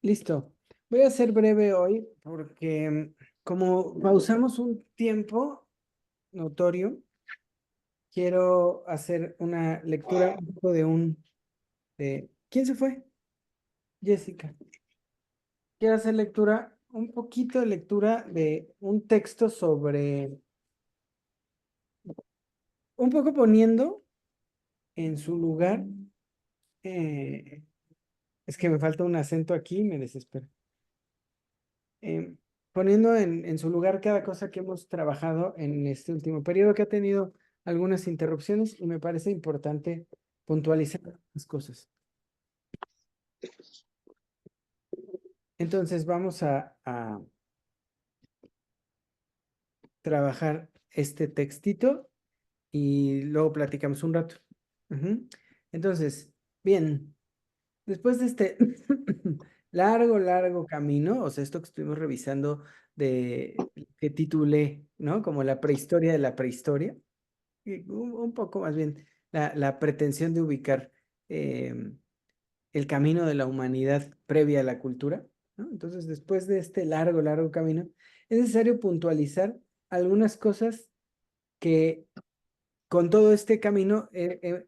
Listo. Voy a ser breve hoy porque como pausamos un tiempo notorio, quiero hacer una lectura un poco ¿Quién se fue? Jessica. Quiero hacer lectura, un poquito de lectura de un texto sobre, un poco poniendo en su lugar, eh, es que me falta un acento aquí, me desespero. eh, Poniendo en su lugar cada cosa que hemos trabajado en este último periodo que ha tenido algunas interrupciones y me parece importante puntualizar las cosas. Entonces vamos a trabajar este textito y luego platicamos un rato. Ujú. Entonces, bien, después de este largo camino, o sea, esto que estuvimos revisando que titulé, ¿no? Como la prehistoria de la prehistoria, y un poco más bien la pretensión de ubicar el camino de la humanidad previa a la cultura, ¿no? Entonces, después de este largo camino, es necesario puntualizar algunas cosas que con todo este camino creo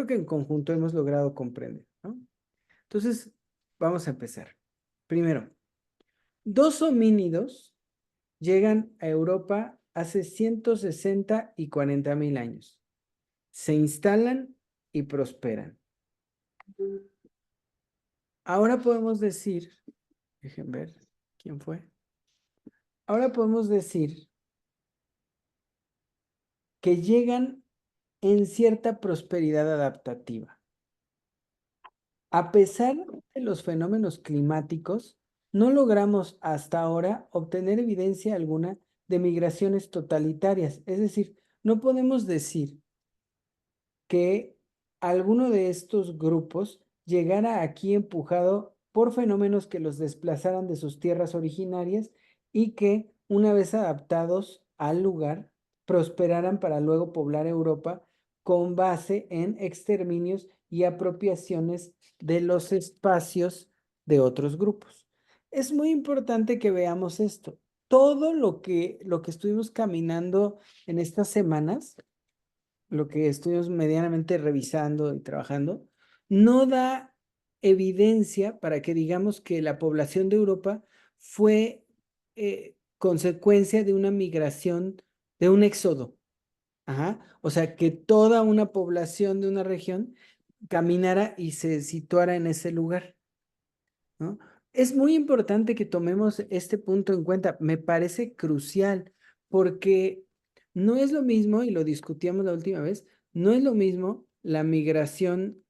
que en conjunto hemos logrado comprender, ¿no? Entonces, vamos a empezar. Primero, dos homínidos llegan a Europa hace 160 y 40.000 años. Se instalan y prosperan. Ahora podemos decir, dejen ver quién fue. Ahora podemos decir que llegan en cierta prosperidad adaptativa. A pesar de los fenómenos climáticos, no logramos hasta ahora obtener evidencia alguna de migraciones totalitarias. Es decir, no podemos decir que alguno de estos grupos llegara aquí empujado por fenómenos que los desplazaran de sus tierras originarias y que, una vez adaptados al lugar, prosperaran para luego poblar Europa con base en exterminios y apropiaciones de los espacios de otros grupos. Es muy importante que veamos esto. Todo lo que estuvimos caminando en estas semanas, lo que estuvimos medianamente revisando y trabajando, no da evidencia para que digamos que la población de Europa fue consecuencia de una migración, de un éxodo. Ajá. O sea, que toda una población de una región caminara y se situara en ese lugar, ¿no? Es muy importante que tomemos este punto en cuenta. Me parece crucial porque no es lo mismo, y lo discutíamos la última vez, no es lo mismo la migración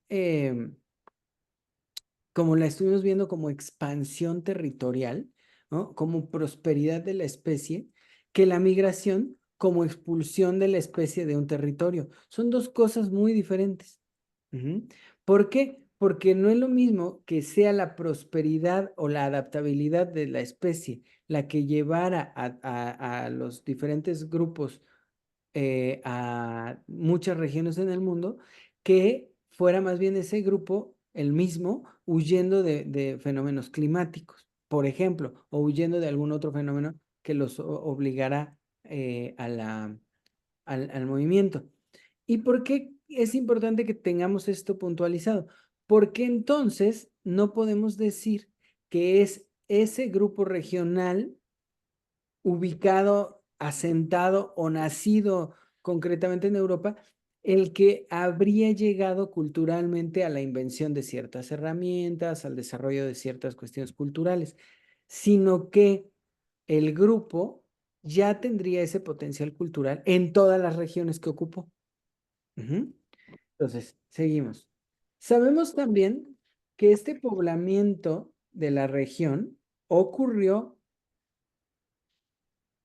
como la estuvimos viendo como expansión territorial, ¿no? Como prosperidad de la especie, que la migración como expulsión de la especie de un territorio. Son dos cosas muy diferentes. Ujú. ¿Por qué? Porque no es lo mismo que sea la prosperidad o la adaptabilidad de la especie la que llevara a los diferentes grupos a muchas regiones en el mundo, que fuera más bien ese grupo, el mismo, huyendo de fenómenos climáticos, por ejemplo, o huyendo de algún otro fenómeno que los obligara al movimiento. ¿Y por qué es importante que tengamos esto puntualizado? Porque entonces no podemos decir que es ese grupo regional ubicado, asentado o nacido concretamente en Europa, el que habría llegado culturalmente a la invención de ciertas herramientas, al desarrollo de ciertas cuestiones culturales, sino que el grupo ya tendría ese potencial cultural en todas las regiones que ocupó. Ujú. Entonces, seguimos. Sabemos también que este poblamiento de la región ocurrió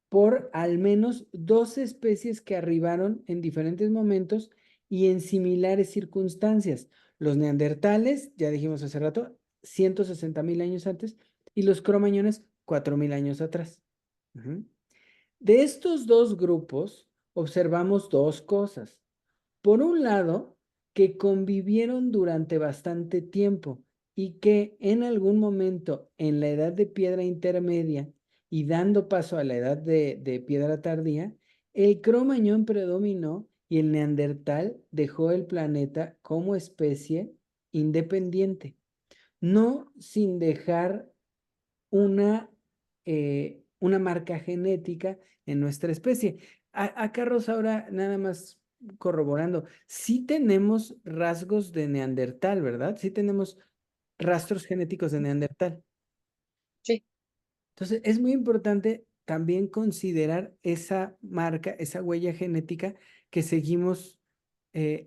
por al menos dos especies que arribaron en diferentes momentos y en similares circunstancias. Los neandertales, ya dijimos hace rato, 160.000 años antes, y los cromañones, 4.000 años atrás. Ujú. De estos dos grupos, observamos dos cosas. Por un lado, que convivieron durante bastante tiempo y que en algún momento en la edad de piedra intermedia y dando paso a la edad de piedra tardía, el Cro-Magnon predominó y el Neandertal dejó el planeta como especie independiente, no sin dejar una marca genética en nuestra especie. Acá, Rosa, ahora nada más corroborando, sí tenemos rasgos de Neandertal, ¿verdad? Sí tenemos rastros genéticos de Neandertal. Sí. Entonces, es muy importante también considerar esa marca, esa huella genética que seguimos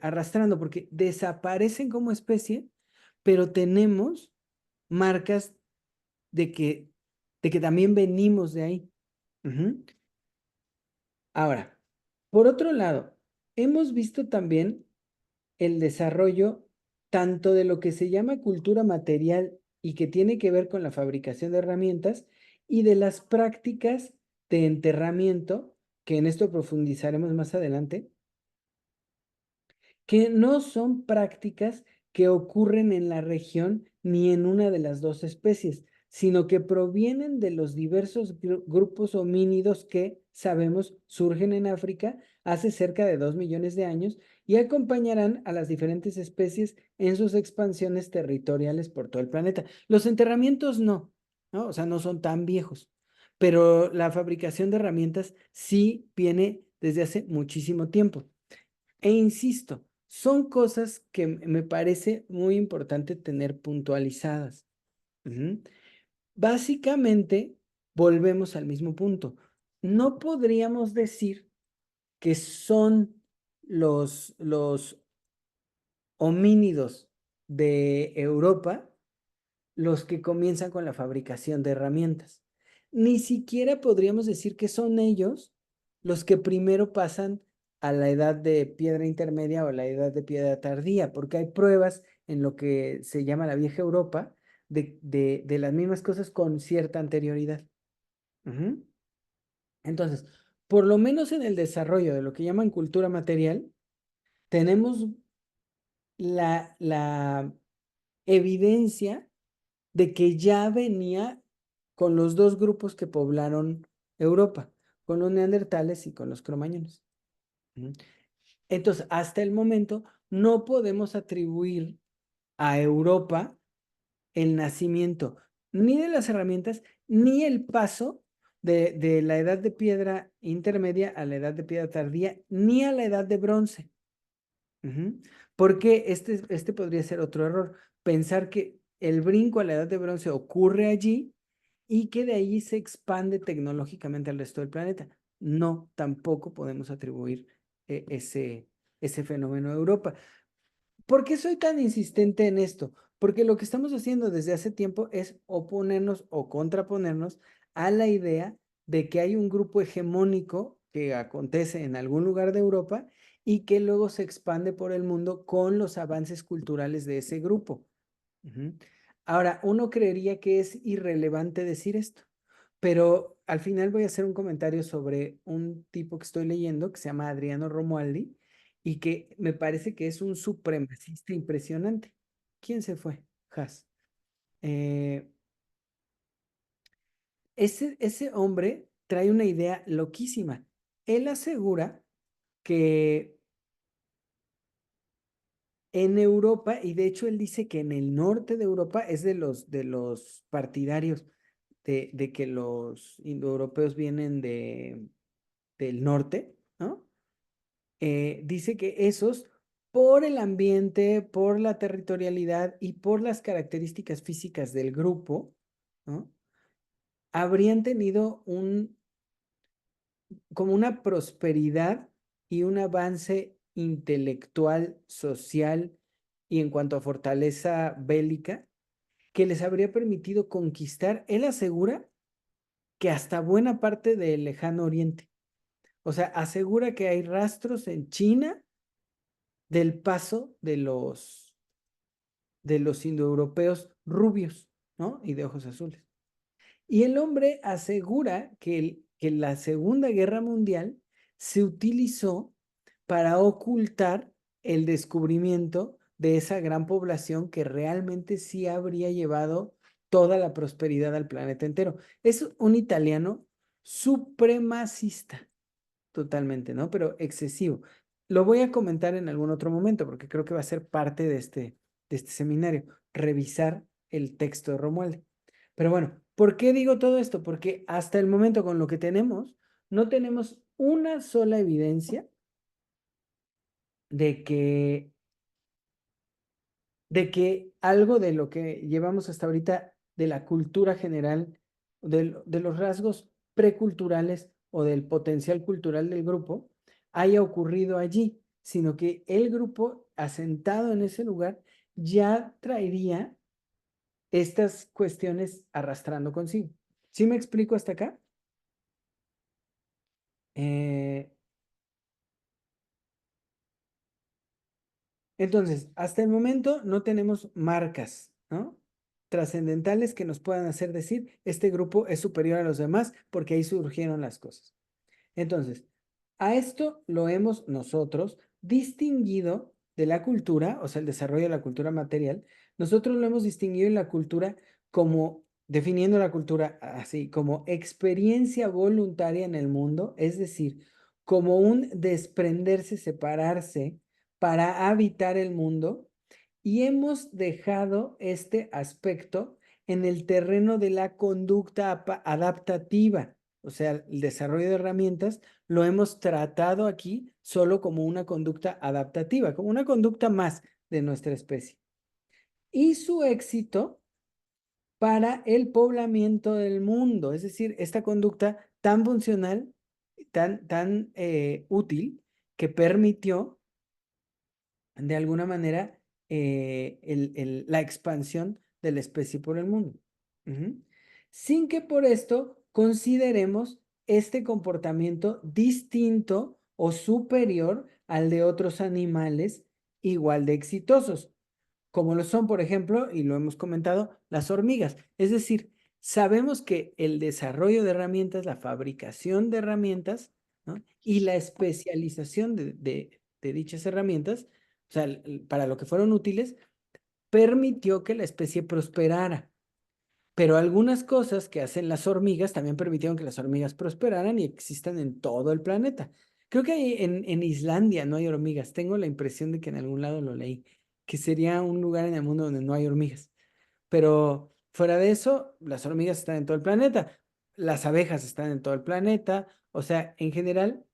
arrastrando, porque desaparecen como especie, pero tenemos marcas de que, de que también venimos de ahí. Ujú. Ahora, por otro lado, hemos visto también el desarrollo tanto de lo que se llama cultura material y que tiene que ver con la fabricación de herramientas y de las prácticas de enterramiento, que en esto profundizaremos más adelante, que no son prácticas que ocurren en la región ni en una de las dos especies, sino que provienen de los diversos grupos homínidos que, sabemos, surgen en África hace cerca de 2 millones de años y acompañarán a las diferentes especies en sus expansiones territoriales por todo el planeta. Los enterramientos no, o sea, no son tan viejos, pero la fabricación de herramientas sí viene desde hace muchísimo tiempo. E insisto, son cosas que me parece muy importante tener puntualizadas. Ujú. Básicamente, volvemos al mismo punto. No podríamos decir que son los homínidos de Europa los que comienzan con la fabricación de herramientas. Ni siquiera podríamos decir que son ellos los que primero pasan a la edad de piedra intermedia o la edad de piedra tardía, porque hay pruebas en lo que se llama la vieja Europa de las mismas cosas con cierta anterioridad. Ujú. Entonces, por lo menos en el desarrollo de lo que llaman cultura material, tenemos la evidencia de que ya venía con los dos grupos que poblaron Europa, con los neandertales y con los cromañones. Entonces, hasta el momento, no podemos atribuir a Europa el nacimiento ni de las herramientas, ni el paso de la edad de piedra intermedia a la edad de piedra tardía, ni a la edad de bronce. Porque este podría ser otro error, pensar que el brinco a la edad de bronce ocurre allí y que de ahí se expande tecnológicamente al resto del planeta. No, tampoco podemos atribuir ese fenómeno a Europa. ¿Por qué soy tan insistente en esto? Porque lo que estamos haciendo desde hace tiempo es oponernos o contraponernos a la idea de que hay un grupo hegemónico que acontece en algún lugar de Europa y que luego se expande por el mundo con los avances culturales de ese grupo. Ahora, uno creería que es irrelevante decir esto, pero al final voy a hacer un comentario sobre un tipo que estoy leyendo que se llama Adriano Romualdi y que me parece que es un supremacista impresionante. ¿Quién se fue? Haas. Eh, ese hombre trae una idea loquísima. Él asegura que en Europa, y de hecho él dice que en el norte de Europa es de los partidarios de que los indoeuropeos vienen del norte, ¿no? Dice que esos, por el ambiente, por la territorialidad y por las características físicas del grupo, ¿no? Habrían tenido como una prosperidad y un avance intelectual, social y en cuanto a fortaleza bélica que les habría permitido conquistar, él asegura que hasta buena parte del lejano oriente. O sea, asegura que hay rastros en China del paso de los indoeuropeos rubios, ¿no? Y de ojos azules. Y el hombre asegura que la Segunda Guerra Mundial se utilizó para ocultar el descubrimiento de esa gran población que realmente sí habría llevado toda la prosperidad al planeta entero. Es un italiano supremacista, totalmente, ¿no? Pero excesivo. Lo voy a comentar en algún otro momento porque creo que va a ser parte de este seminario, revisar el texto de Romualda. Pero bueno, ¿por qué digo todo esto? Porque hasta el momento con lo que tenemos, no tenemos una sola evidencia de que algo de lo que llevamos hasta ahorita de la cultura general, de los rasgos preculturales o del potencial cultural del grupo, haya ocurrido allí, sino que el grupo asentado en ese lugar ya traería estas cuestiones arrastrando consigo. ¿Sí me explico hasta acá? Eh, Entonces, hasta el momento no tenemos marcas, ¿no? Trascendentales que nos puedan hacer decir, este grupo es superior a los demás porque ahí surgieron las cosas. Entonces, a esto lo hemos nosotros distinguido de la cultura, o sea, el desarrollo de la cultura material, nosotros lo hemos distinguido en la cultura como, definiendo la cultura así, como experiencia voluntaria en el mundo, es decir, como un desprenderse, separarse para habitar el mundo, y hemos dejado este aspecto en el terreno de la conducta adaptativa, o sea, el desarrollo de herramientas, lo hemos tratado aquí solo como una conducta adaptativa, como una conducta más de nuestra especie. Y su éxito para el poblamiento del mundo, es decir, esta conducta tan funcional, tan útil, que permitió de alguna manera la expansión de la especie por el mundo. Sin que por esto consideremos este comportamiento distinto o superior al de otros animales igual de exitosos, como lo son, por ejemplo, y lo hemos comentado, las hormigas. Es decir, sabemos que el desarrollo de herramientas, la fabricación de herramientas, ¿no? Y la especialización de dichas herramientas, o sea, para lo que fueron útiles, permitió que la especie prosperara. Pero algunas cosas que hacen las hormigas también permitieron que las hormigas prosperaran y existan en todo el planeta. Creo que en Islandia no hay hormigas. Tengo la impresión de que en algún lado lo leí, que sería un lugar en el mundo donde no hay hormigas. Pero fuera de eso, las hormigas están en todo el planeta, las abejas están en todo el planeta. O sea, en general,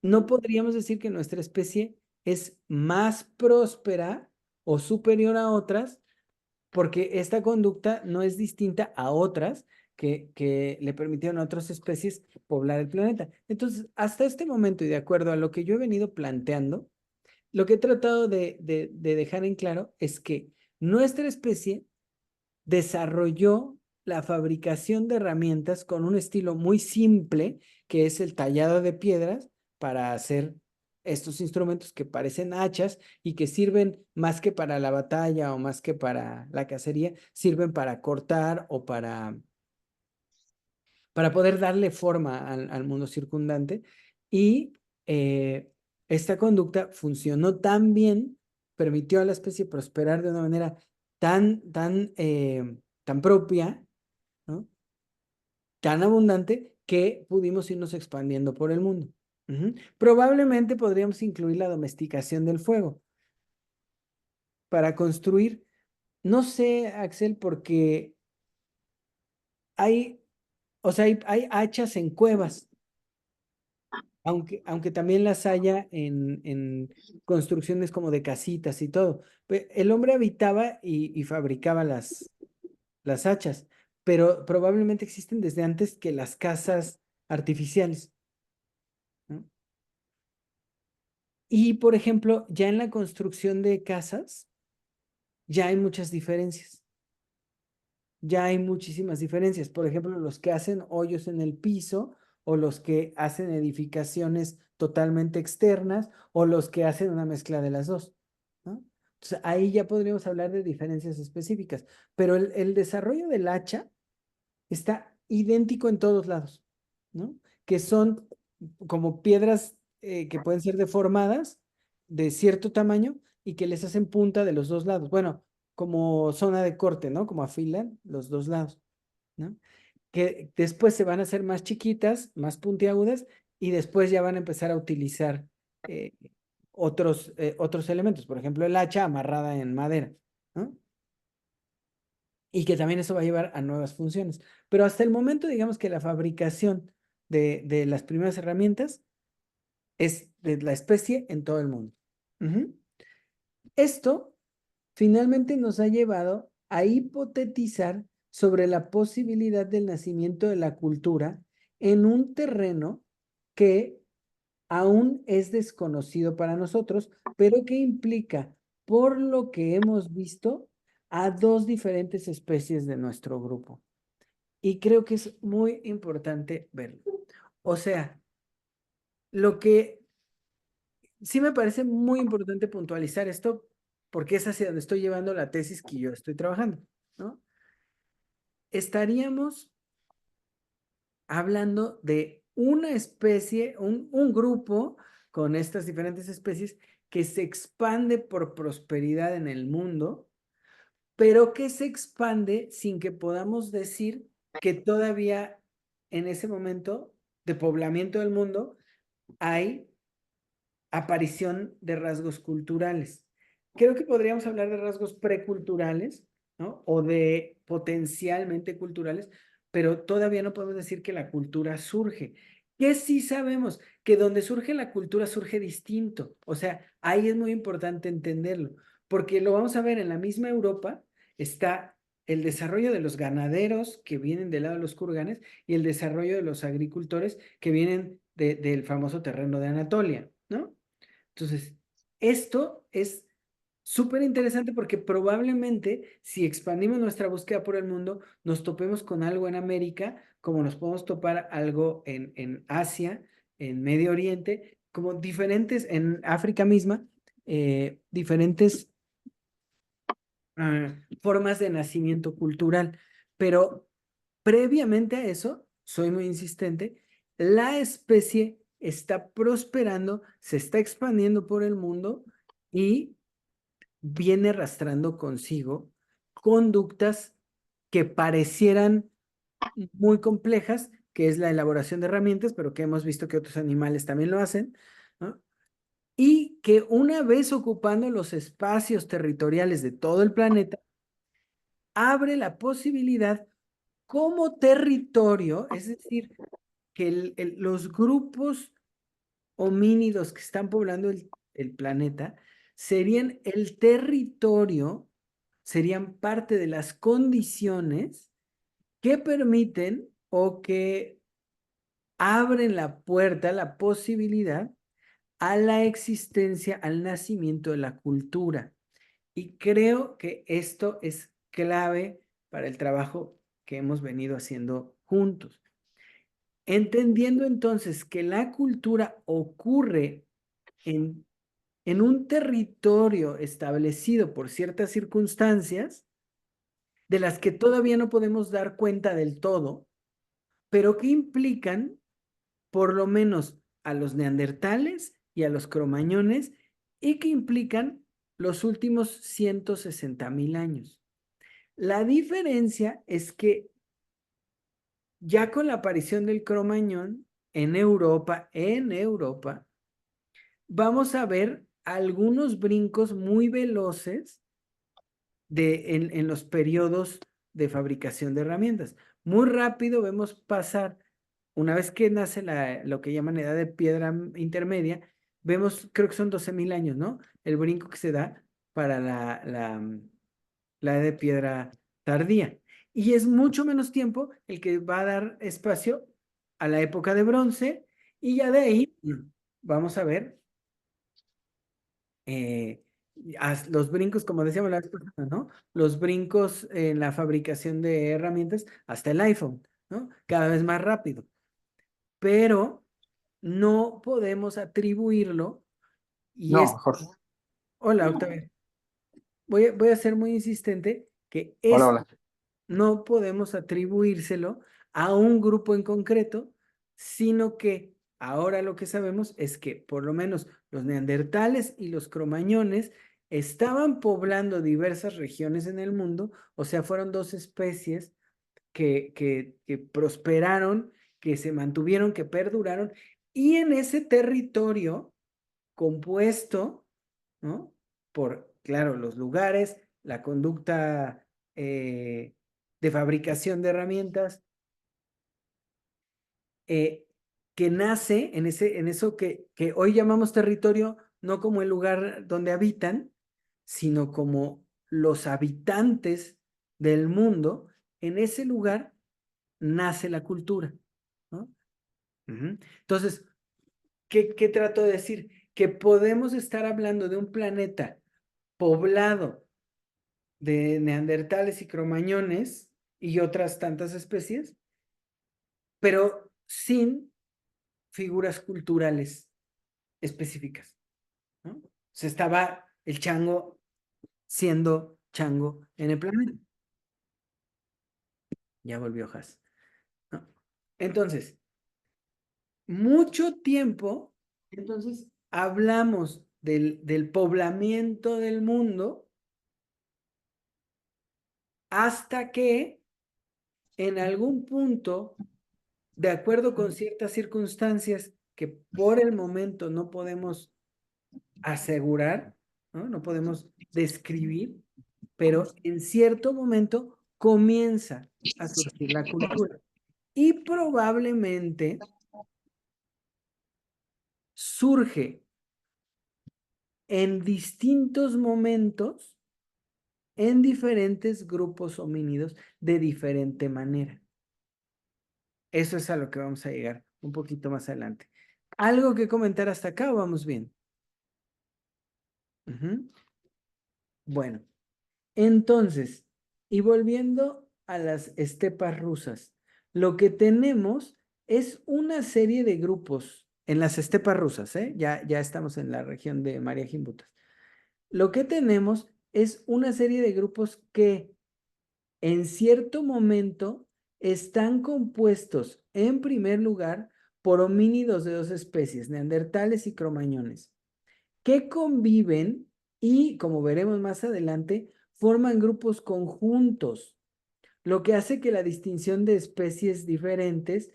no podríamos decir que nuestra especie es más próspera o superior a otras porque esta conducta no es distinta a otras que le permitieron a otras especies poblar el planeta. Entonces, hasta este momento y de acuerdo a lo que yo he venido planteando, lo que he tratado de dejar en claro es que nuestra especie desarrolló la fabricación de herramientas con un estilo muy simple, que es el tallado de piedras para hacer estos instrumentos que parecen hachas y que sirven más que para la batalla o más que para la cacería, sirven para cortar o para poder darle forma al mundo circundante. Y esta conducta funcionó tan bien, permitió a la especie prosperar de una manera tan propia, ¿no? Tan abundante que pudimos irnos expandiendo por el mundo. Probablemente podríamos incluir la domesticación del fuego para construir, no sé, Axel, porque hay, o sea, hay hachas en cuevas, aunque también las haya en construcciones como de casitas y todo. El hombre habitaba y fabricaba las hachas, pero probablemente existen desde antes que las casas artificiales, ¿no? Y, por ejemplo, ya en la construcción de casas, ya hay muchas diferencias. Ya hay muchísimas diferencias. Por ejemplo, los que hacen hoyos en el piso o los que hacen edificaciones totalmente externas o los que hacen una mezcla de las dos, ¿no? Entonces, ahí ya podríamos hablar de diferencias específicas, pero el desarrollo del hacha está idéntico en todos lados, ¿no? Que son como piedras que pueden ser deformadas de cierto tamaño, y que les hacen punta de los dos lados. Bueno, como zona de corte, ¿no? Como afilan los dos lados, ¿no? Que después se van a hacer más chiquitas, más puntiagudas, y después ya van a empezar a utilizar eh, otros elementos, por ejemplo, el hacha amarrada en madera, ¿no? Y que también eso va a llevar a nuevas funciones. Pero hasta el momento, digamos que la fabricación de las primeras herramientas es de la especie en todo el mundo. Ujú. Esto finalmente nos ha llevado a hipotetizar sobre la posibilidad del nacimiento de la cultura en un terreno que aún es desconocido para nosotros, pero que implica, por lo que hemos visto, a dos diferentes especies de nuestro grupo. Y creo que es muy importante verlo. O sea, lo que sí me parece muy importante puntualizar esto, porque es hacia donde estoy llevando la tesis que yo estoy trabajando, ¿no? Estaríamos hablando de una especie, un grupo con estas diferentes especies que se expande por prosperidad en el mundo, pero que se expande sin que podamos decir que todavía en ese momento de poblamiento del mundo hay aparición de rasgos culturales. Creo que podríamos hablar de rasgos preculturales, ¿no? O de potencialmente culturales, pero todavía no podemos decir que la cultura surge. Que sí sabemos que donde surge la cultura surge distinto. O sea, ahí es muy importante entenderlo, porque lo vamos a ver en la misma Europa, está el desarrollo de los ganaderos que vienen del lado de los kurganes y el desarrollo de los agricultores que vienen del famoso terreno de Anatolia, ¿no? Entonces, esto es súper interesante porque probablemente si expandimos nuestra búsqueda por el mundo, nos topemos con algo en América, como nos podemos topar algo en Asia, en Medio Oriente, como diferentes, en África misma, diferentes formas de nacimiento cultural. Pero previamente a eso, soy muy insistente, la especie está prosperando, se está expandiendo por el mundo y viene arrastrando consigo conductas que parecieran muy complejas, que es la elaboración de herramientas, pero que hemos visto que otros animales también lo hacen, ¿no? Y que una vez ocupando los espacios territoriales de todo el planeta, abre la posibilidad como territorio, es decir, que los grupos homínidos que están poblando el planeta serían el territorio, serían parte de las condiciones que permiten o que abren la puerta, la posibilidad a la existencia, al nacimiento de la cultura. Y creo que esto es clave para el trabajo que hemos venido haciendo juntos. Entendiendo entonces que la cultura ocurre en, en un territorio establecido por ciertas circunstancias, de las que todavía no podemos dar cuenta del todo, pero que implican por lo menos a los neandertales y a los cromañones y que implican los últimos 160,000 años. La diferencia es que ya con la aparición del cromañón en Europa, vamos a ver algunos brincos muy veloces en los periodos de fabricación de herramientas. Muy rápido vemos pasar, una vez que nace lo que llaman edad de piedra intermedia, vemos, creo que son 12,000 años, ¿no? El brinco que se da para la edad de piedra tardía. Y es mucho menos tiempo el que va a dar espacio a la época de bronce y ya de ahí vamos a ver eh, los brincos, como decíamos la vez pasada, ¿no? Los brincos en la fabricación de herramientas hasta el iPhone, ¿no? Cada vez más rápido. Pero no podemos atribuirlo y No, es, Jorge. hola, Octavio, voy a ser muy insistente que Hola, hola. no podemos atribuírselo a un grupo en concreto, sino que ahora lo que sabemos es que por lo menos los neandertales y los cromañones estaban poblando diversas regiones en el mundo, o sea, fueron dos especies que prosperaron, que se mantuvieron, que perduraron, y en ese territorio compuesto, ¿no? Por, claro, los lugares, la conducta de fabricación de herramientas, eh, que nace en eso que hoy llamamos territorio, no como el lugar donde habitan, sino como los habitantes del mundo. En ese lugar nace la cultura, ¿no? Entonces, ¿qué trato de decir? Que podemos estar hablando de un planeta poblado de neandertales y cromañones y otras tantas especies, pero sin figuras culturales específicas, ¿no? Se estaba el chango siendo chango en el planeta. Ya volvió Has, ¿no? Entonces, mucho tiempo, entonces hablamos del poblamiento del mundo hasta que en algún punto, de acuerdo con ciertas circunstancias que por el momento no podemos asegurar, ¿no? No podemos describir, pero en cierto momento comienza a surgir la cultura. Y probablemente surge en distintos momentos en diferentes grupos homínidos de diferente manera. Eso es a lo que vamos a llegar un poquito más adelante. ¿Algo que comentar hasta acá o vamos bien? Bueno, entonces, y volviendo a las estepas rusas, lo que tenemos es una serie de grupos en las estepas rusas, ¿eh? Ya estamos en la región de María Jimbutas. Lo que tenemos es una serie de grupos que en cierto momento están compuestos, en primer lugar, por homínidos de dos especies, neandertales y cromañones, que conviven y, como veremos más adelante, forman grupos conjuntos, lo que hace que la distinción de especies diferentes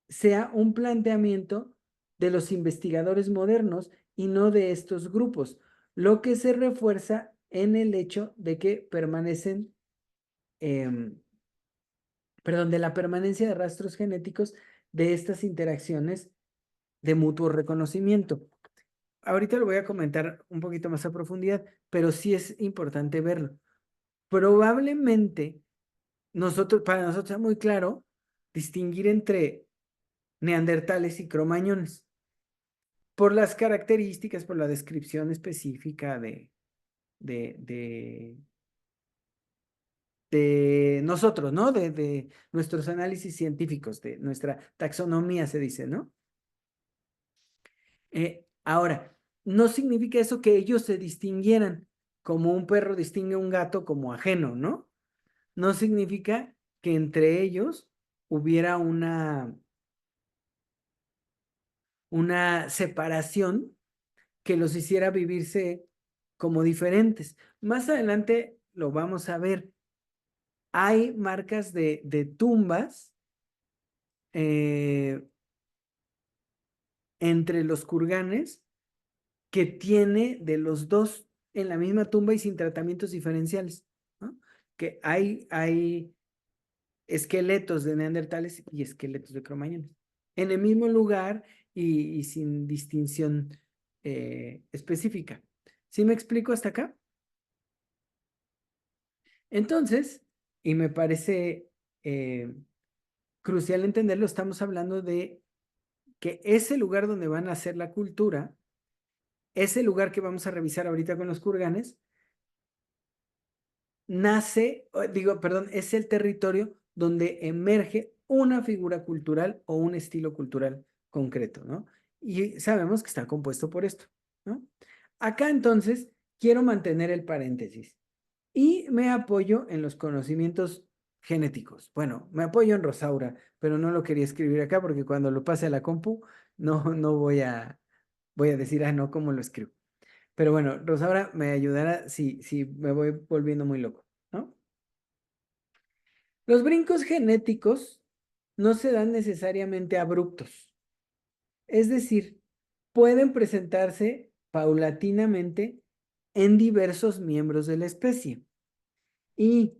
sea un planteamiento de los investigadores modernos y no de estos grupos, lo que se refuerza en el hecho de que permanecen, perdón, de la permanencia de rastros genéticos de estas interacciones de mutuo reconocimiento. Ahorita lo voy a comentar un poquito más a profundidad, pero sí es importante verlo. Probablemente para nosotros es muy claro distinguir entre neandertales y cromañones por las características, por la descripción específica de, de nosotros, ¿no? De nuestros análisis científicos, de nuestra taxonomía, se dice, ¿no? Ahora, no significa eso que ellos se distinguieran, como un perro distingue a un gato como ajeno, ¿no? No significa que entre ellos hubiera una separación que los hiciera vivirse como diferentes. Más adelante lo vamos a ver. Hay marcas de tumbas entre los kurganes que tiene de los dos en la misma tumba y sin tratamientos diferenciales, ¿no? Que hay esqueletos de neandertales y esqueletos de cromañones en el mismo lugar y sin distinción específica. ¿Sí me explico hasta acá? Entonces, y me parece crucial entenderlo, estamos hablando de que ese lugar donde van a hacer la cultura, ese lugar que vamos a revisar ahorita con los kurganes, perdón, es el territorio donde emerge una figura cultural o un estilo cultural concreto, ¿no? Y sabemos que está compuesto por esto, ¿no? Acá entonces quiero mantener el paréntesis y me apoyo en los conocimientos genéticos. Bueno, me apoyo en Rosaura, pero no lo quería escribir acá porque cuando lo pase a la compu, no voy a decir, no, ¿cómo lo escribo? Pero bueno, Rosaura me ayudará si me voy volviendo muy loco, ¿no? Los brincos genéticos no se dan necesariamente abruptos. Es decir, pueden presentarse paulatinamente en diversos miembros de la especie. Y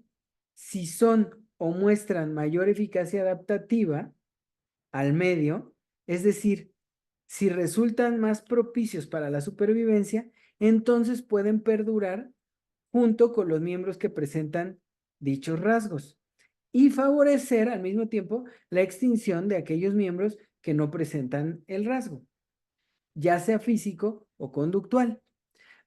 si son o muestran mayor eficacia adaptativa al medio, es decir, si resultan más propicios para la supervivencia, entonces pueden perdurar junto con los miembros que presentan dichos rasgos y favorecer al mismo tiempo la extinción de aquellos miembros que no presentan el rasgo, ya sea físico o conductual.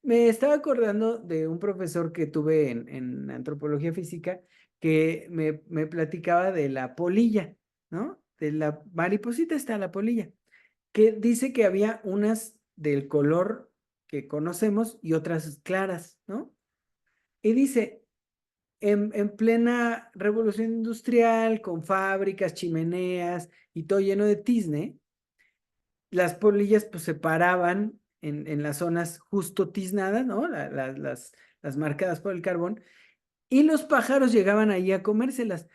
Me estaba acordando de un profesor que tuve en antropología física que me platicaba de la polilla, ¿no? De la mariposita está la polilla, que dice que había unas del color que conocemos y otras claras, ¿no? Y dice, en plena revolución industrial, con fábricas, chimeneas y todo lleno de tizne, las polillas pues se paraban en las zonas justo tiznadas, ¿no? Las marcadas por el carbón, y los pájaros llegaban ahí a comérselas,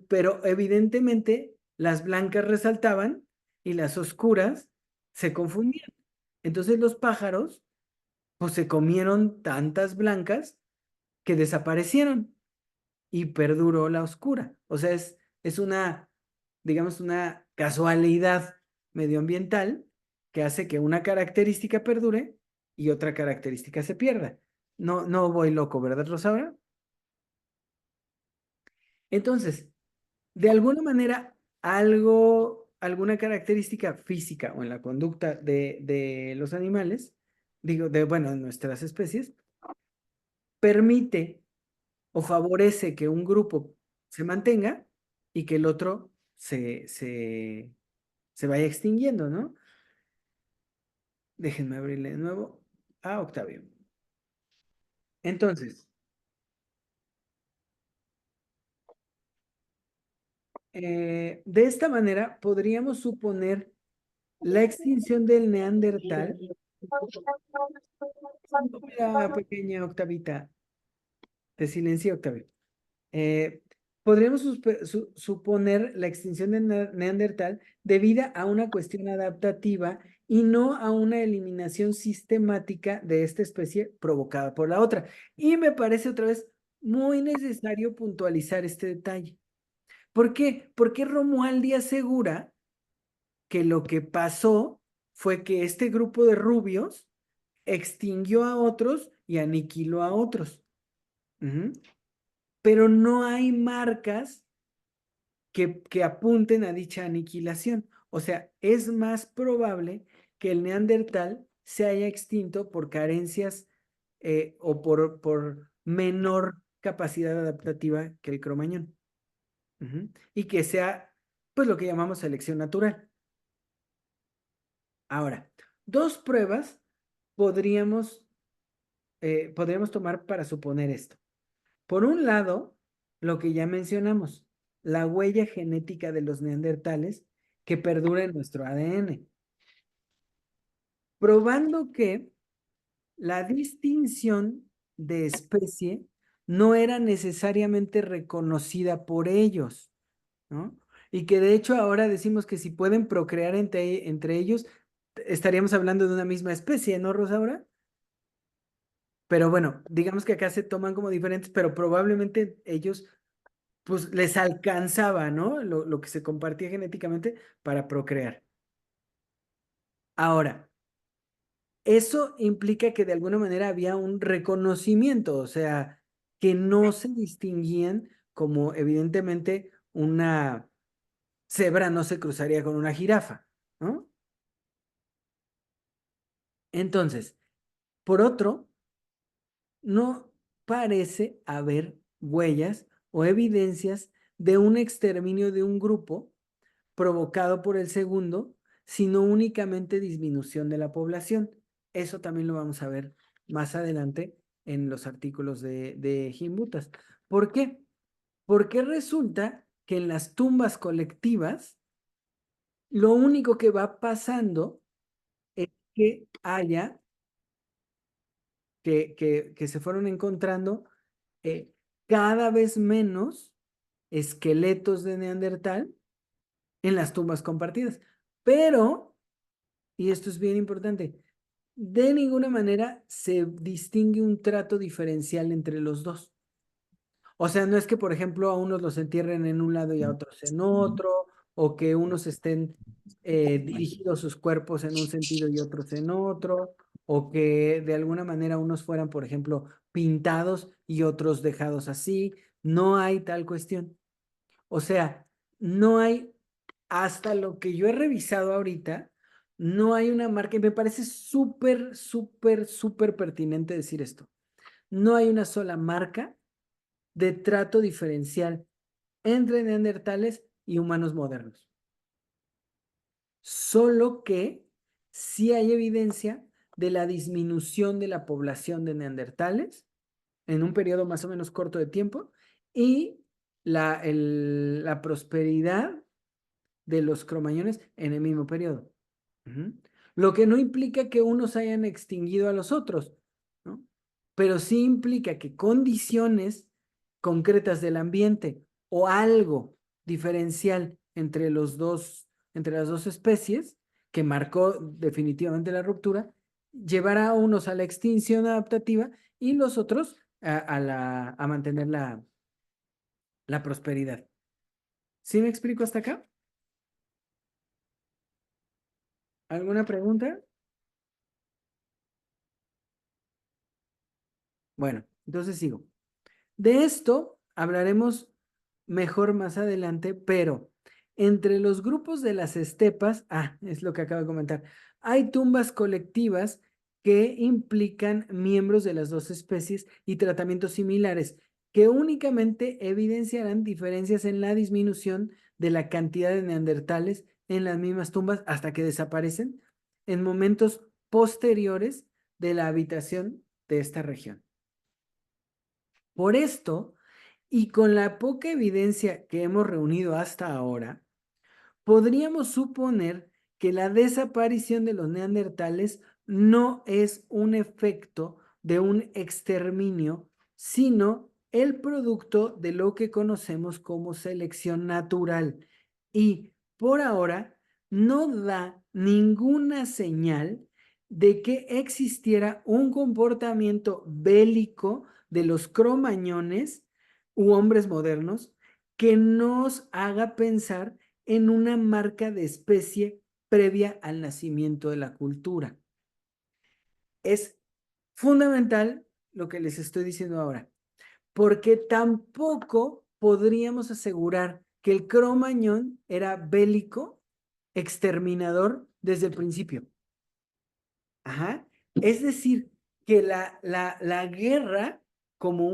pero evidentemente las blancas resaltaban y las oscuras se confundían. Entonces los pájaros pues se comieron tantas blancas que desaparecieron y perduró la oscura. O sea, es una, digamos, una casualidad medioambiental que hace que una característica perdure y otra característica se pierda. No, no voy loco, ¿verdad, Rosaura? Entonces, de alguna manera, alguna característica física o en la conducta de los animales, digo, bueno, de nuestras especies, permite o favorece que un grupo se mantenga y que el otro se vaya extinguiendo, ¿no? Déjenme abrirle de nuevo a Octavio. Entonces, de esta manera podríamos suponer la extinción del Neandertal. Mira, pequeña Octavita, te silencié, Octavio. Eh, Podríamos suponer la extinción de Neandertal debida a una cuestión adaptativa y no a una eliminación sistemática de esta especie provocada por la otra. Y me parece otra vez muy necesario puntualizar este detalle. ¿Por qué? Porque Romualdi asegura que lo que pasó fue que este grupo de rubios extinguió a otros y aniquiló a otros. Ujú. Pero no hay marcas que apunten a dicha aniquilación. O sea, es más probable que el neandertal se haya extinto por carencias o por menor capacidad adaptativa que el cromañón. Ujú. Y que sea, pues, lo que llamamos selección natural. Ahora, dos pruebas podríamos, podríamos tomar para suponer esto. Por un lado, lo que ya mencionamos, la huella genética de los neandertales que perdura en nuestro ADN, probando que la distinción de especie no era necesariamente reconocida por ellos, ¿no? Y que de hecho ahora decimos que si pueden procrear entre ellos, estaríamos hablando de una misma especie, ¿no, Rosaura? Pero bueno, digamos que acá se toman como diferentes, pero probablemente ellos pues les alcanzaba, ¿no? Lo que se compartía genéticamente para procrear. Ahora, eso implica que de alguna manera había un reconocimiento, o sea, que no se distinguían como evidentemente una cebra no se cruzaría con una jirafa, ¿no? Entonces, por otro, no parece haber huellas o evidencias de un exterminio de un grupo provocado por el segundo, sino únicamente disminución de la población. Eso también lo vamos a ver más adelante en los artículos de Gimbutas. ¿Por qué? Porque resulta que en las tumbas colectivas, lo único que va pasando es que haya que se fueron encontrando cada vez menos esqueletos de Neandertal en las tumbas compartidas. Pero, y esto es bien importante, de ninguna manera se distingue un trato diferencial entre los dos. O sea, no es que, por ejemplo, a unos los entierren en un lado y a otros en otro, o que unos estén dirigidos sus cuerpos en un sentido y otros en otro, o que de alguna manera unos fueran, por ejemplo, pintados y otros dejados así. No hay tal cuestión. O sea, no hay, hasta lo que yo he revisado ahorita, no hay una marca, y me parece súper, súper, súper pertinente decir esto. No hay una sola marca de trato diferencial entre neandertales y humanos modernos. Solo que sí hay evidencia de la disminución de la población de neandertales en un periodo más o menos corto de tiempo y la prosperidad de los cromañones en el mismo periodo. Lo que no implica que unos hayan extinguido a los otros, ¿no? Pero sí implica que condiciones concretas del ambiente o algo diferencial entre las dos especies, que marcó definitivamente la ruptura, llevará a unos a la extinción adaptativa y los otros a mantener la prosperidad. ¿Sí me explico hasta acá? ¿Alguna pregunta? Bueno, entonces sigo. De esto hablaremos mejor más adelante, pero entre los grupos de las estepas, es lo que acabo de comentar, hay tumbas colectivas que implican miembros de las dos especies y tratamientos similares, que únicamente evidenciarán diferencias en la disminución de la cantidad de neandertales en las mismas tumbas hasta que desaparecen en momentos posteriores de la habitación de esta región. Por esto, y con la poca evidencia que hemos reunido hasta ahora, podríamos suponer que la desaparición de los neandertales no es un efecto de un exterminio, sino el producto de lo que conocemos como selección natural. Y por ahora no da ninguna señal de que existiera un comportamiento bélico de los cromañones u hombres modernos que nos haga pensar en una marca de especie previa al nacimiento de la cultura. Es fundamental lo que les estoy diciendo ahora, porque tampoco podríamos asegurar que el cromañón era bélico, exterminador desde el principio. Ajá. Es decir, que la guerra como,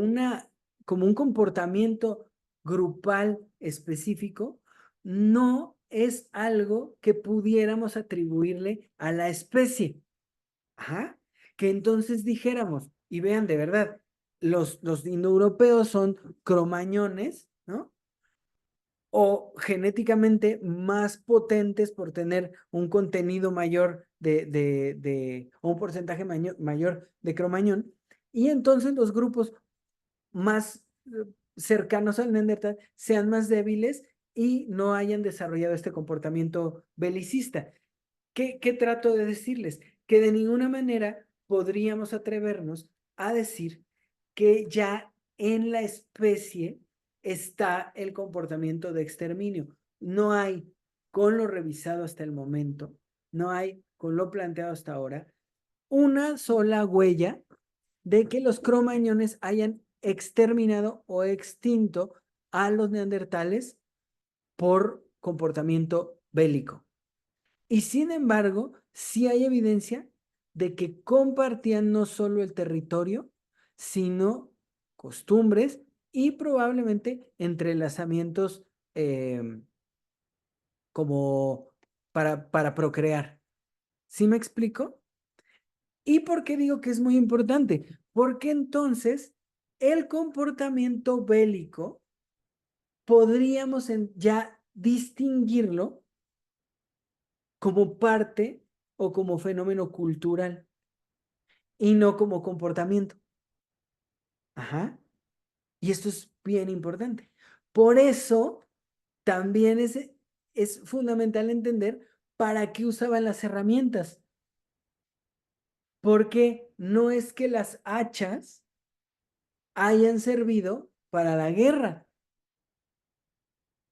como un comportamiento grupal específico no es algo que pudiéramos atribuirle a la especie. Ajá. Que entonces dijéramos, y vean de verdad, los indoeuropeos son cromañones, ¿no? O genéticamente más potentes por tener un contenido mayor o un porcentaje mayor de cromañón, y entonces los grupos más cercanos al Neandertal sean más débiles y no hayan desarrollado este comportamiento belicista. ¿Qué trato de decirles? Que de ninguna manera podríamos atrevernos a decir que ya en la especie está el comportamiento de exterminio. No hay, con lo revisado hasta el momento, no hay, con lo planteado hasta ahora, una sola huella de que los cromañones hayan exterminado o extinto a los neandertales por comportamiento bélico. Y sin embargo, sí hay evidencia de que compartían no solo el territorio, sino costumbres y probablemente entrelazamientos como para procrear. ¿Sí me explico? ¿Y por qué digo que es muy importante? Porque entonces el comportamiento bélico podríamos ya distinguirlo como parte o como fenómeno cultural. y no como comportamiento. Ajá. Y esto es bien importante. Por eso también es fundamental entender para qué usaban las herramientas. Porque no es que las hachas hayan servido para la guerra,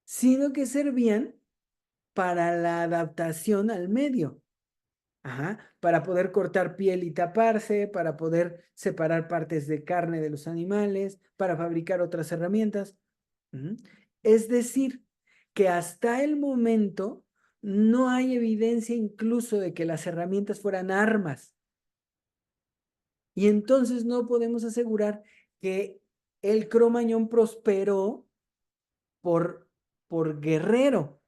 sino que servían para la adaptación al medio. Ajá, para poder cortar piel y taparse, para poder separar partes de carne de los animales, para fabricar otras herramientas. Es decir, que hasta el momento no hay evidencia incluso de que las herramientas fueran armas. Y entonces no podemos asegurar que el Cromañón prosperó por, por guerrero,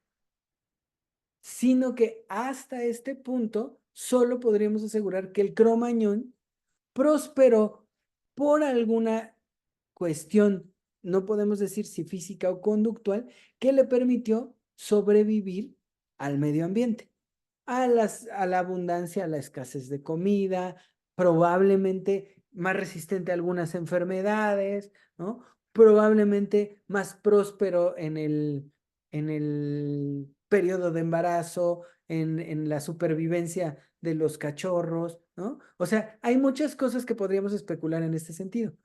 sino que hasta este punto solo podríamos asegurar que el Cromañón prosperó por alguna cuestión, no podemos decir si física o conductual, que le permitió sobrevivir al medio ambiente, a la abundancia, a la escasez de comida, probablemente más resistente a algunas enfermedades, ¿no? Probablemente más próspero en el periodo de embarazo, en la supervivencia de los cachorros, ¿no? O sea, hay muchas cosas que podríamos especular en este sentido,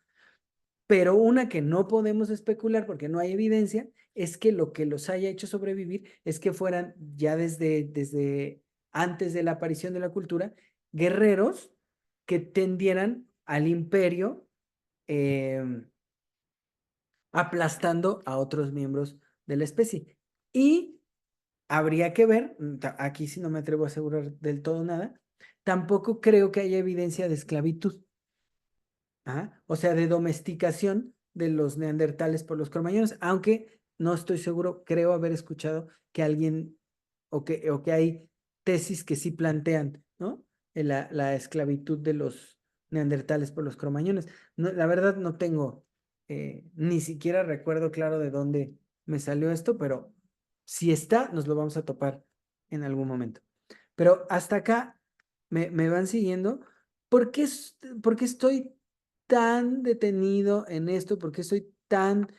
pero una que no podemos especular porque no hay evidencia es que lo que los haya hecho sobrevivir es que fueran ya desde antes de la aparición de la cultura, guerreros que tendieran al imperio eh, aplastando a otros miembros de la especie. Y habría que ver, aquí sí no me atrevo a asegurar del todo nada, tampoco creo que haya evidencia de esclavitud. Ajá. O sea, de domesticación de los neandertales por los cromañones, aunque no estoy seguro, creo haber escuchado que alguien o que hay tesis que sí plantean, ¿no? La esclavitud de los neandertales por los cromañones. No, la verdad no tengo, ni siquiera recuerdo claro de dónde me salió esto, pero si está, nos lo vamos a topar en algún momento. Pero hasta acá me van siguiendo. ¿Por qué estoy tan detenido en esto? ¿Por qué soy tan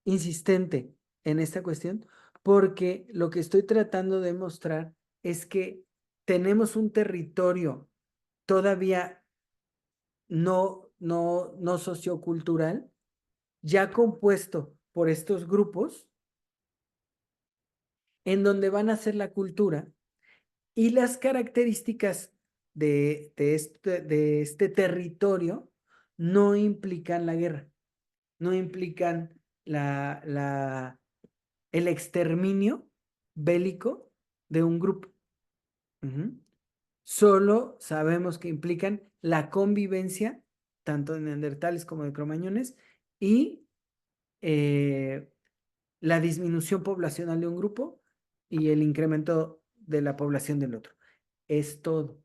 insistente en esta cuestión? Porque lo que estoy tratando de mostrar es que tenemos un territorio todavía no sociocultural, ya compuesto por estos grupos, en donde van a ser la cultura y las características de este territorio no implican la guerra, no implican el exterminio bélico de un grupo. Ujú. Solo sabemos que implican la convivencia, tanto de neandertales como de cromañones, y eh, la disminución poblacional de un grupo y el incremento de la población del otro. Es todo.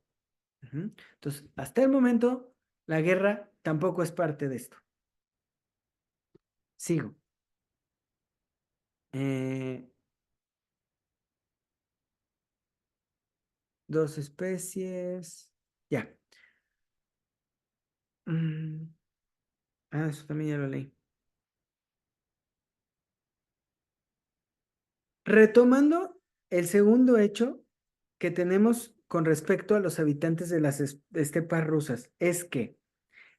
Ujú. Entonces, hasta el momento, la guerra tampoco es parte de esto. Sigo. Eh, Dos especies. Ya. Mm, eso también ya lo leí. Retomando el segundo hecho que tenemos con respecto a los habitantes de las estepas rusas, es que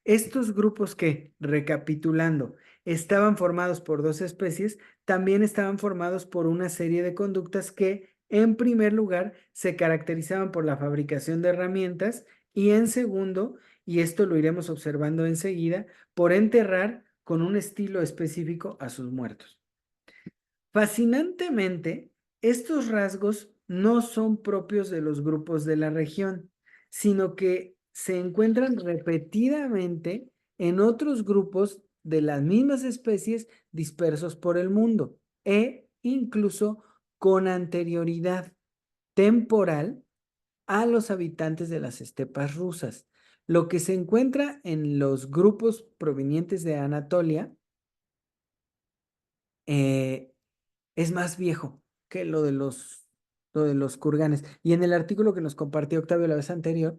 estos grupos que, recapitulando, estaban formados por dos especies, también estaban formados por una serie de conductas que, en primer lugar, se caracterizaban por la fabricación de herramientas y, en segundo, y esto lo iremos observando enseguida, por enterrar con un estilo específico a sus muertos. Fascinantemente, estos rasgos no son propios de los grupos de la región, sino que se encuentran repetidamente en otros grupos de las mismas especies dispersos por el mundo e incluso con anterioridad temporal a los habitantes de las estepas rusas. Lo que se encuentra en los grupos provenientes de Anatolia eh, es más viejo que lo de los kurganes. Y en el artículo que nos compartió Octavio la vez anterior,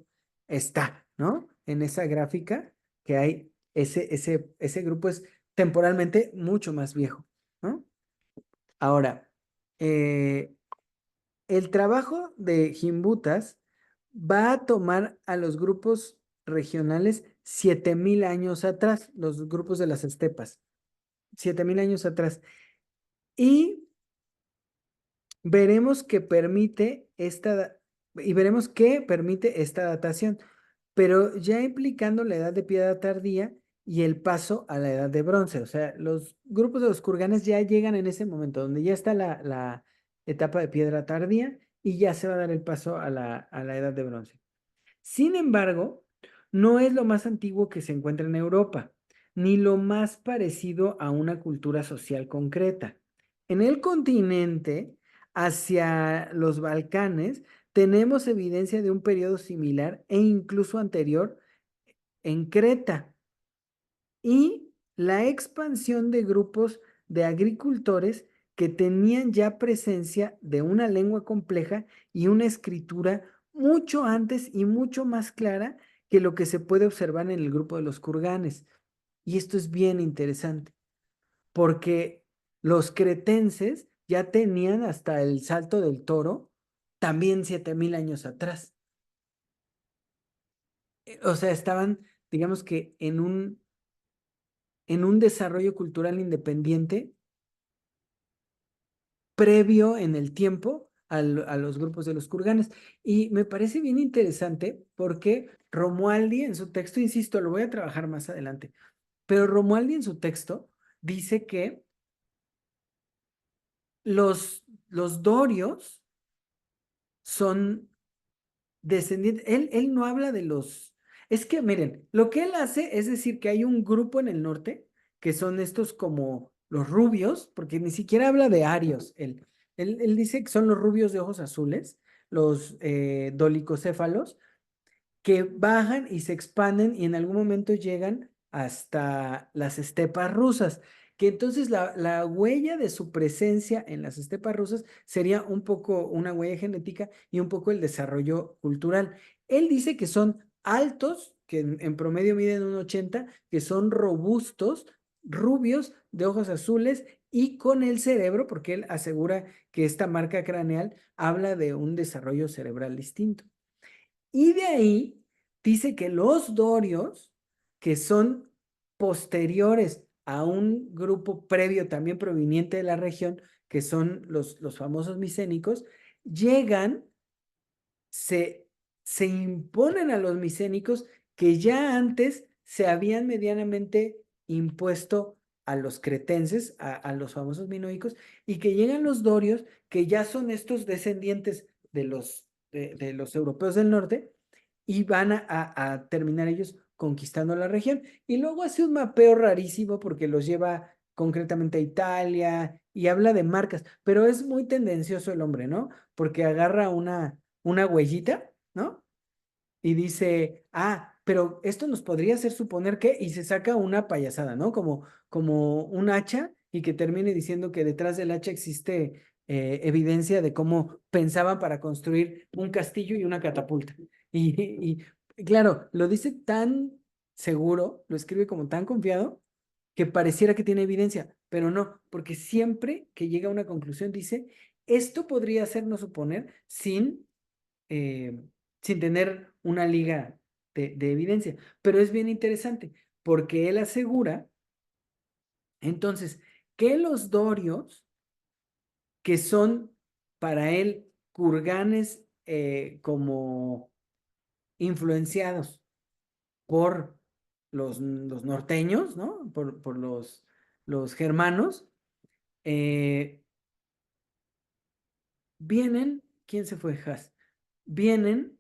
está, ¿no? En esa gráfica que hay, ese grupo es temporalmente mucho más viejo, ¿no? Ahora, el trabajo de Gimbutas va a tomar a los grupos regionales 7000 años atrás, los grupos de las estepas, 7000 años atrás. Y veremos que permite veremos qué permite esta datación, pero ya implicando la edad de piedra tardía y el paso a la edad de bronce. O sea, los grupos de los kurganes ya llegan en ese momento, donde ya está la etapa de piedra tardía y ya se va a dar el paso a la edad de bronce. Sin embargo, no es lo más antiguo que se encuentra en Europa, ni lo más parecido a una cultura social concreta. En el continente, hacia los Balcanes, tenemos evidencia de un periodo similar e incluso anterior en Creta y la expansión de grupos de agricultores que tenían ya presencia de una lengua compleja y una escritura mucho antes y mucho más clara que lo que se puede observar en el grupo de los kurganes. Y esto es bien interesante, porque los cretenses ya tenían hasta el Salto del Toro, también 7000 años atrás. O sea, estaban, digamos que en un desarrollo cultural independiente previo en el tiempo a los grupos de los kurganes. Y me parece bien interesante porque Romualdi en su texto, insisto, lo voy a trabajar más adelante, pero Romualdi en su texto dice que los dorios son descendientes. Él no habla de los... Es que, miren, lo que él hace es decir que hay un grupo en el norte que son estos como los rubios, porque ni siquiera habla de arios. Él dice que son los rubios de ojos azules, los dolicocéfalos, que bajan y se expanden y en algún momento llegan hasta las estepas rusas, que entonces la huella de su presencia en las estepas rusas sería un poco una huella genética y un poco el desarrollo cultural. Él dice que son altos, que en promedio miden 1,80, que son robustos, rubios, de ojos azules y con el cerebro, porque él asegura que esta marca craneal habla de un desarrollo cerebral distinto. Y de ahí dice que los dorios, que son posteriores a un grupo previo también proveniente de la región, que son los famosos micénicos, llegan, se, se imponen a los micénicos que ya antes se habían medianamente impuesto a los cretenses, a los famosos minoicos, y que llegan los dorios, que ya son estos descendientes de los europeos del norte, y van a terminar ellos conquistando la región. Y luego hace un mapeo rarísimo porque los lleva concretamente a Italia y habla de marcas, pero es muy tendencioso el hombre, ¿no? Porque agarra una huellita, ¿no? Y dice, pero esto nos podría hacer suponer que, y se saca una payasada, ¿no? Como un hacha y que termine diciendo que detrás del hacha existe evidencia de cómo pensaban para construir un castillo y una catapulta. Y claro, lo dice tan seguro, lo escribe como tan confiado, que pareciera que tiene evidencia, pero no, porque siempre que llega a una conclusión dice, esto podría hacernos suponer eh, sin tener una liga de evidencia. Pero es bien interesante porque él asegura, entonces, que los dorios, que son para él kurganes como influenciados por los norteños, ¿no? Por los germanos, eh, vienen, ¿quién se fue? Has, vienen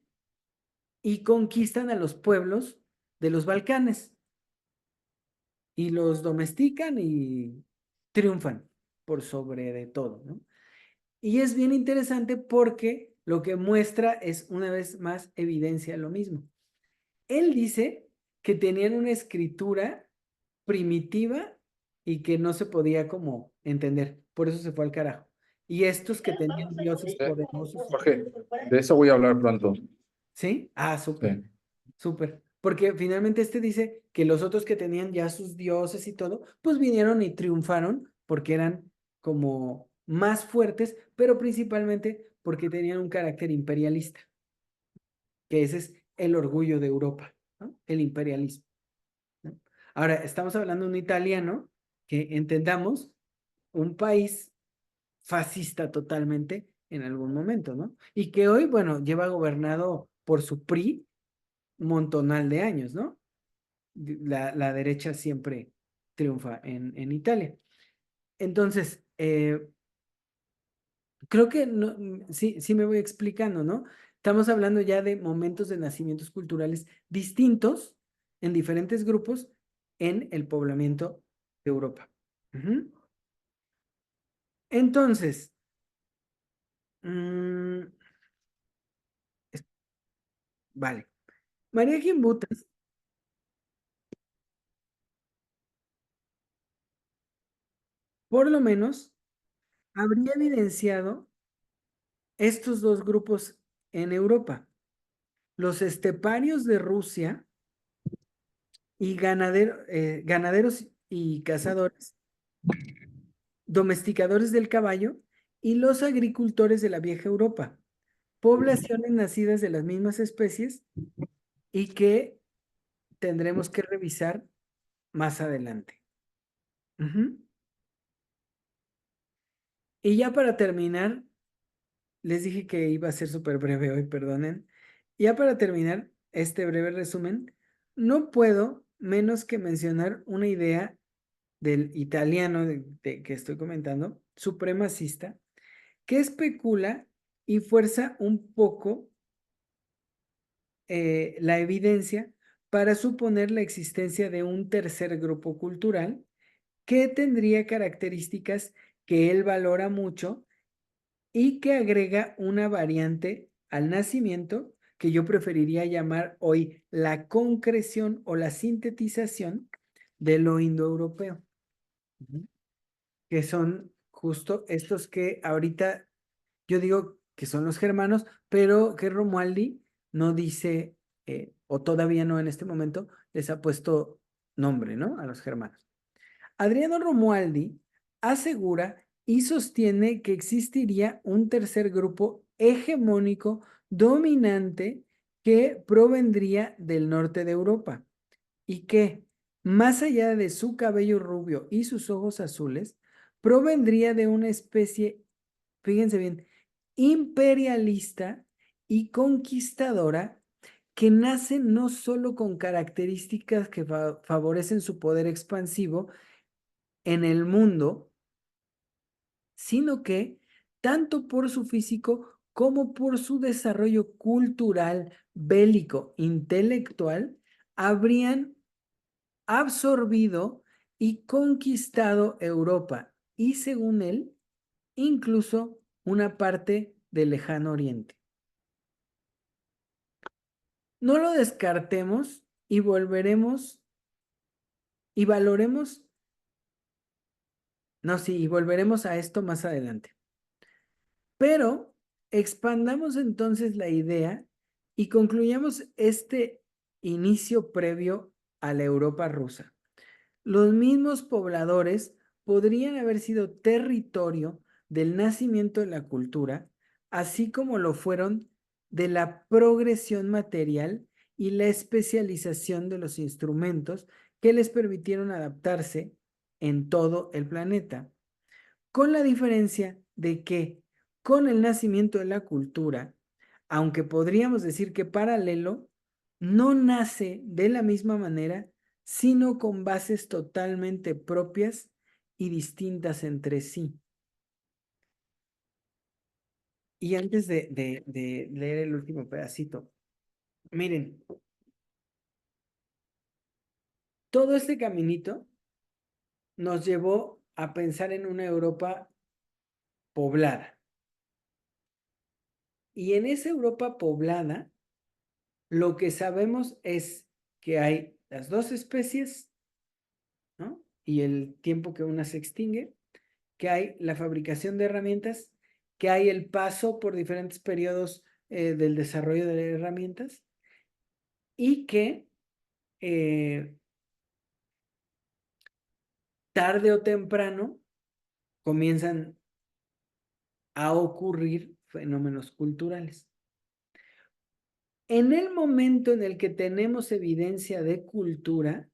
y conquistan a los pueblos de los Balcanes y los domestican y triunfan por sobre de todo, ¿no? Y es bien interesante porque lo que muestra es una vez más evidencia de lo mismo. Él dice que tenían una escritura primitiva y que no se podía como entender, por eso se fue al carajo. Y estos que tenían dioses poderosos, Jorge, de eso voy a hablar pronto. ¿sí? Súper. Sí. Súper. Porque finalmente este dice que los otros que tenían ya sus dioses y todo, pues vinieron y triunfaron porque eran como más fuertes, pero principalmente porque tenían un carácter imperialista, que ese es el orgullo de Europa, ¿no? El imperialismo, ¿no? Ahora, estamos hablando de un italiano que entendamos un país fascista totalmente en algún momento, ¿no? Y que hoy, bueno, lleva gobernado por su PRI un montonal de años, ¿no? La derecha siempre triunfa en Italia. Entonces, creo que sí, sí me voy explicando, ¿no? Estamos hablando ya de momentos de nacimientos culturales distintos en diferentes grupos en el poblamiento de Europa. Ujú. Entonces, mm, es- vale. María Gimbutas, por lo menos, habría evidenciado estos dos grupos en Europa. Los esteparios de Rusia y ganaderos y cazadores, domesticadores del caballo y los agricultores de la vieja Europa, poblaciones nacidas de las mismas especies y que tendremos que revisar más adelante. Ujú. Y ya para terminar, les dije que iba a ser súper breve hoy, perdonen. Ya para terminar este breve resumen, no puedo menos que mencionar una idea del italiano que estoy comentando, supremacista, que especula y fuerza un poco la evidencia para suponer la existencia de un tercer grupo cultural que tendría características que él valora mucho y que agrega una variante al nacimiento que yo preferiría llamar hoy la concreción o la sintetización de lo indoeuropeo. Ujú. Que son justo estos que ahorita yo digo que son los germanos, pero que Romualdi no dice, o todavía no en este momento, les ha puesto nombre, ¿no? A los germanos. Adriano Romualdi asegura y sostiene que existiría un tercer grupo hegemónico dominante que provendría del norte de Europa y que, más allá de su cabello rubio y sus ojos azules, provendría de una especie, fíjense bien, imperialista y conquistadora que nace no solo con características que favorecen su poder expansivo en el mundo, sino que, tanto por su físico como por su desarrollo cultural, bélico, intelectual, habrían absorbido y conquistado Europa y, según él, incluso una parte del lejano oriente. No lo descartemos y volveremos y valoremos, no, sí, y volveremos a esto más adelante. Pero expandamos entonces la idea y concluyamos este inicio previo a la Europa rusa. Los mismos pobladores podrían haber sido territorio del nacimiento de la cultura, así como lo fueron de la progresión material y la especialización de los instrumentos que les permitieron adaptarse en todo el planeta, con la diferencia de que con el nacimiento de la cultura, aunque podríamos decir que paralelo, no nace de la misma manera, sino con bases totalmente propias y distintas entre sí. Y antes de leer el último pedacito, miren, todo este caminito nos llevó a pensar en una Europa poblada. Y en esa Europa poblada, lo que sabemos es que hay las dos especies, ¿no? Y el tiempo que una se extingue, que hay la fabricación de herramientas, que hay el paso por diferentes periodos del desarrollo de herramientas y que tarde o temprano comienzan a ocurrir fenómenos culturales. En el momento en el que tenemos evidencia de cultura,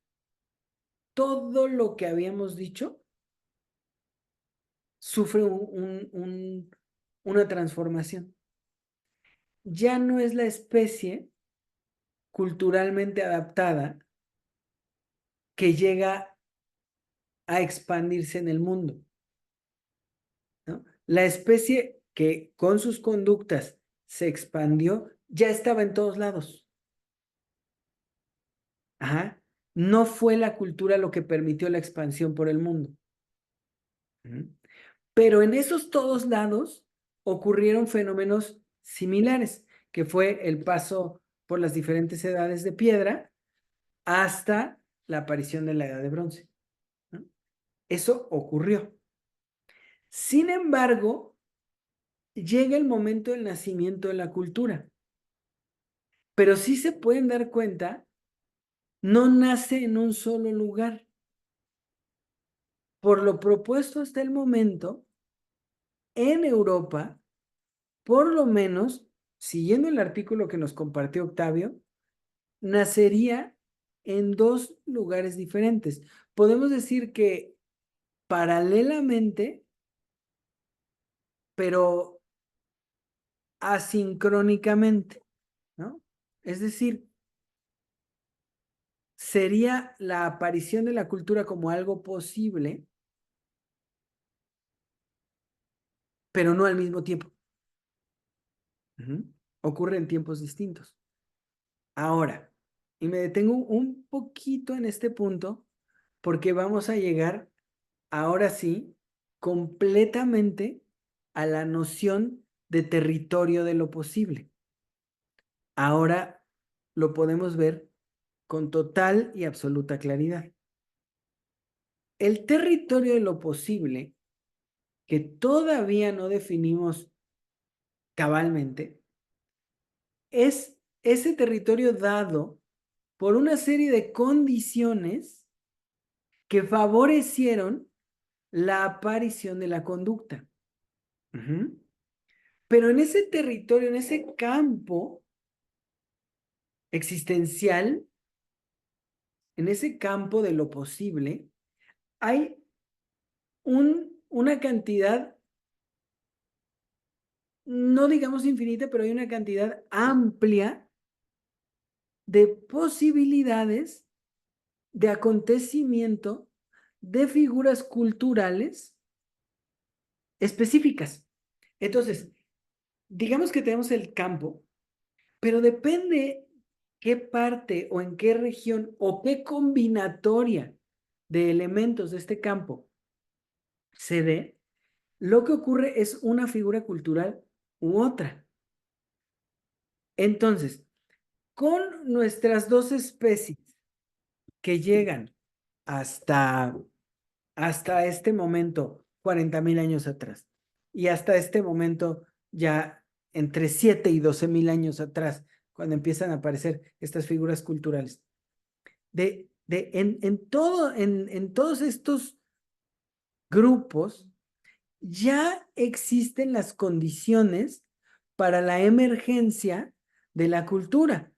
todo lo que habíamos dicho sufre una transformación. Ya no es la especie culturalmente adaptada que llega a expandirse en el mundo, ¿no? La especie que con sus conductas se expandió ya estaba en todos lados. Ajá. No fue la cultura lo que permitió la expansión por el mundo. Pero en esos todos lados ocurrieron fenómenos similares, que fue el paso por las diferentes edades de piedra hasta la aparición de la edad de bronce, ¿no? Eso ocurrió. Sin embargo, llega el momento del nacimiento de la cultura. Pero sí se pueden dar cuenta, no nace en un solo lugar. Por lo propuesto hasta el momento, en Europa, por lo menos, siguiendo el artículo que nos compartió Octavio, nacería en dos lugares diferentes. Podemos decir que paralelamente, pero asincrónicamente, ¿no? Es decir, sería la aparición de la cultura como algo posible, pero no al mismo tiempo. Ocurre en tiempos distintos. Ahora, y me detengo un poquito en este punto, porque vamos a llegar, ahora sí, completamente a la noción de territorio de lo posible. Ahora lo podemos ver con total y absoluta claridad. El territorio de lo posible, que todavía no definimos cabalmente, es ese territorio dado por una serie de condiciones que favorecieron la aparición de la conducta. Pero en ese territorio, en ese campo existencial, en ese campo de lo posible, hay una cantidad, no digamos infinita, pero hay una cantidad amplia de posibilidades de acontecimiento de figuras culturales específicas. Entonces, digamos que tenemos el campo, pero depende qué parte o en qué región o qué combinatoria de elementos de este campo se dé, lo que ocurre es una figura cultural u otra. Entonces, con nuestras dos especies que llegan hasta, hasta este momento, 40,000 años atrás, y hasta este momento ya entre 7 y 12,000 años atrás, cuando empiezan a aparecer estas figuras culturales. En todos estos grupos ya existen las condiciones para la emergencia de la cultura.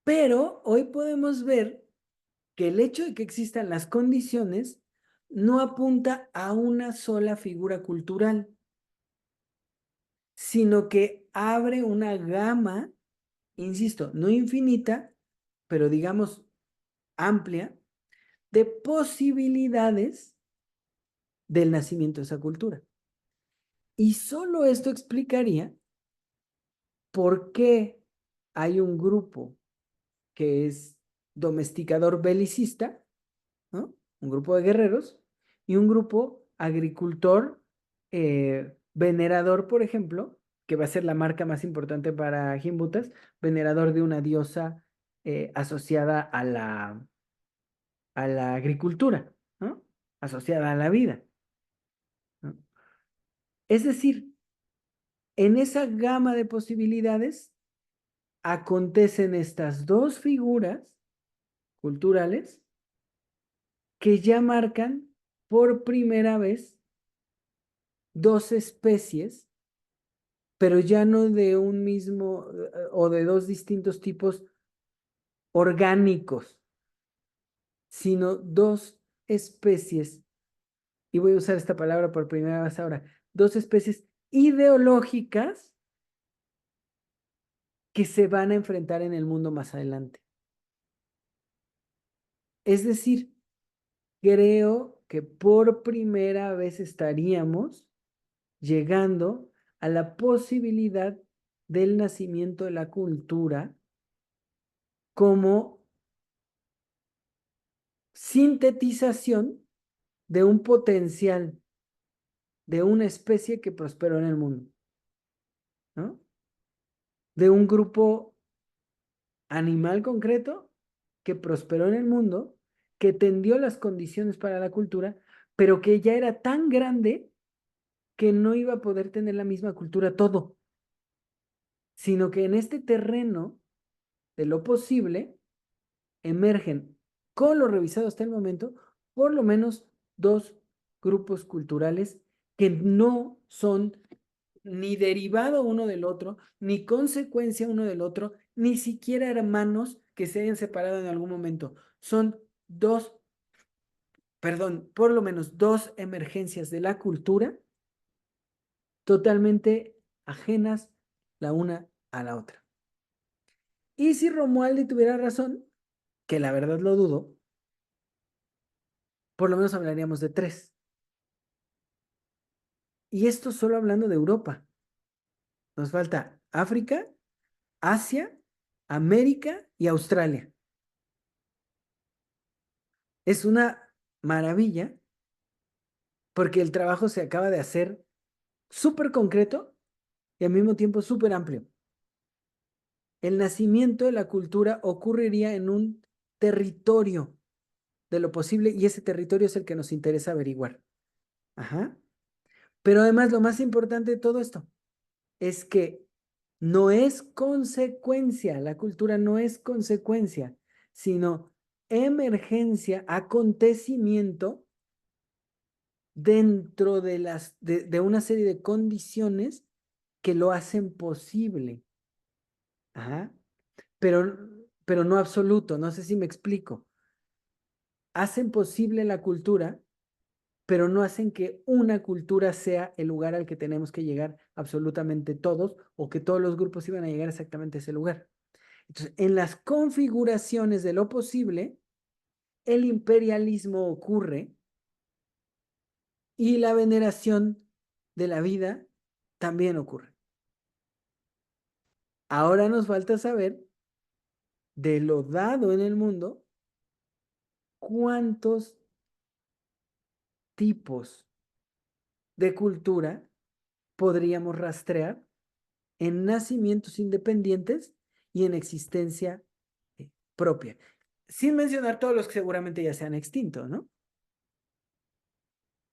Pero hoy podemos ver que el hecho de que existan las condiciones no apunta a una sola figura cultural, sino que abre una gama, insisto, no infinita, pero digamos amplia, de posibilidades del nacimiento de esa cultura. Y solo esto explicaría por qué hay un grupo que es domesticador belicista, ¿no? Un grupo de guerreros, y un grupo agricultor venerador, por ejemplo, que va a ser la marca más importante para Gimbutas, venerador de una diosa asociada a la agricultura, ¿no? Asociada a la vida, ¿no? Es decir, en esa gama de posibilidades acontecen estas dos figuras culturales que ya marcan por primera vez dos especies, pero ya no de un mismo o de dos distintos tipos orgánicos, sino dos especies, y voy a usar esta palabra por primera vez ahora, dos especies ideológicas que se van a enfrentar en el mundo más adelante. Es decir, creo que por primera vez estaríamos llegando a la posibilidad del nacimiento de la cultura como sintetización de un potencial de una especie que prosperó en el mundo, ¿no? De un grupo animal concreto que prosperó en el mundo, que tendió las condiciones para la cultura, pero que ya era tan grande que no iba a poder tener la misma cultura todo, sino que en este terreno de lo posible emergen, con lo revisado hasta el momento, por lo menos dos grupos culturales que no son ni derivado uno del otro, ni consecuencia uno del otro, ni siquiera hermanos que se hayan separado en algún momento. Son dos, perdón, por lo menos dos emergencias de la cultura totalmente ajenas la una a la otra. Y si Romualdi tuviera razón, que la verdad lo dudo, por lo menos hablaríamos de tres. Y esto solo hablando de Europa. Nos falta África, Asia, América y Australia. Es una maravilla porque el trabajo se acaba de hacer súper concreto y al mismo tiempo súper amplio. El nacimiento de la cultura ocurriría en un territorio de lo posible y ese territorio es el que nos interesa averiguar. Ajá. Pero además lo más importante de todo esto es que no es consecuencia, la cultura no es consecuencia, sino emergencia, acontecimiento dentro de una serie de condiciones que lo hacen posible. Ajá. Pero no absoluto, no sé si me explico. Hacen posible la cultura, pero no hacen que una cultura sea el lugar al que tenemos que llegar absolutamente todos o que todos los grupos iban a llegar exactamente a ese lugar. Entonces, en las configuraciones de lo posible, el imperialismo ocurre y la veneración de la vida también ocurre. Ahora nos falta saber de lo dado en el mundo, cuántos tipos de cultura podríamos rastrear en nacimientos independientes y en existencia propia. Sin mencionar todos los que seguramente ya se han extinto, ¿no?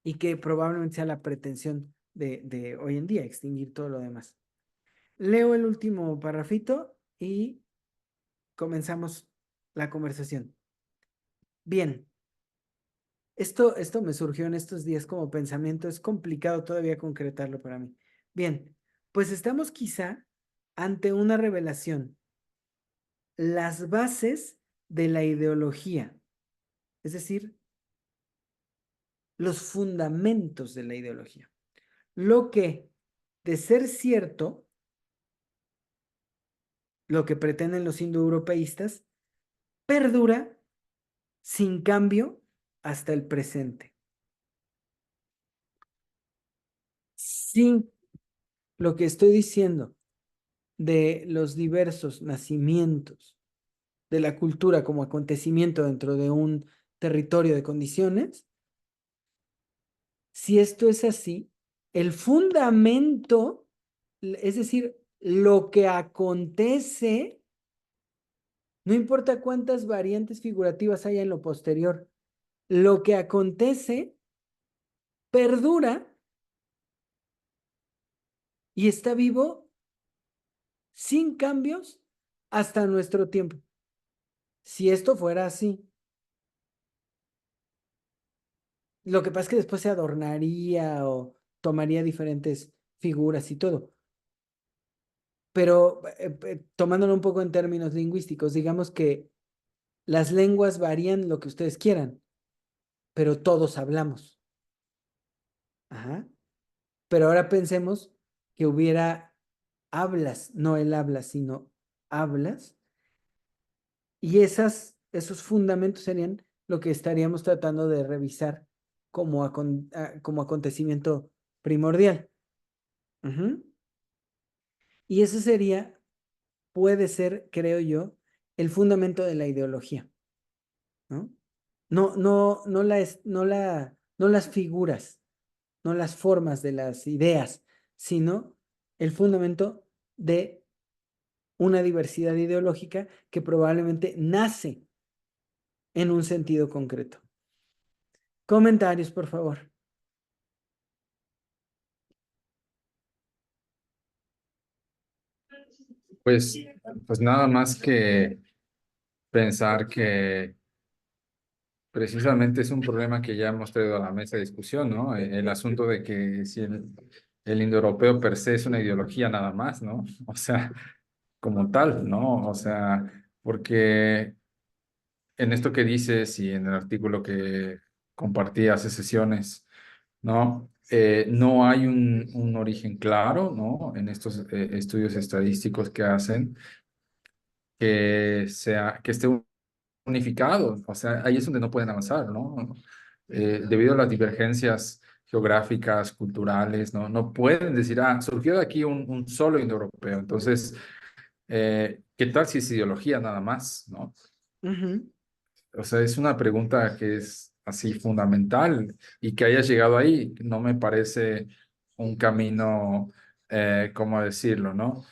Y que probablemente sea la pretensión de hoy en día, extinguir todo lo demás. Leo el último parrafito y comenzamos la conversación. Bien, esto me surgió en estos días como pensamiento, es complicado todavía concretarlo para mí. Bien, pues estamos quizá ante una revelación, las bases de la ideología, es decir, los fundamentos de la ideología. Lo que, de ser cierto, lo que pretenden los indoeuropeístas, perdura sin cambio hasta el presente. Sin lo que estoy diciendo de los diversos nacimientos de la cultura como acontecimiento dentro de un territorio de condiciones, si esto es así, el fundamento, es decir, lo que acontece, no importa cuántas variantes figurativas haya en lo posterior, lo que acontece perdura y está vivo sin cambios hasta nuestro tiempo. Si esto fuera así, lo que pasa es que después se adornaría o tomaría diferentes figuras y todo. Pero tomándolo un poco en términos lingüísticos, digamos que las lenguas varían lo que ustedes quieran, pero todos hablamos. Ajá. Pero ahora pensemos que hubiera hablas, no el habla, sino hablas, y esos fundamentos serían lo que estaríamos tratando de revisar como acontecimiento primordial. Ujú. Y ese sería, puede ser, creo yo, el fundamento de la ideología, ¿no? No las figuras, no las formas de las ideas, sino el fundamento de una diversidad ideológica que probablemente nace en un sentido concreto. Comentarios, por favor. Pues, pues nada más que pensar que precisamente es un problema que ya hemos traído a la mesa de discusión, ¿no? El asunto de que si el indoeuropeo per se es una ideología nada más, ¿no? O sea, como tal, ¿no? O sea, porque en esto que dices y en el artículo que compartí hace sesiones, ¿no? No hay un origen claro, ¿no? En estos estudios estadísticos que hacen que esté unificado. O sea, ahí es donde no pueden avanzar, ¿no? Debido a las divergencias geográficas, culturales, ¿no? No pueden decir, ah, surgió de aquí un solo indoeuropeo. Entonces, ¿qué tal si es ideología nada más, ¿no? Ujú. O sea, es una pregunta que es así fundamental y que hayas llegado ahí no me parece un camino, ¿cómo decirlo, no?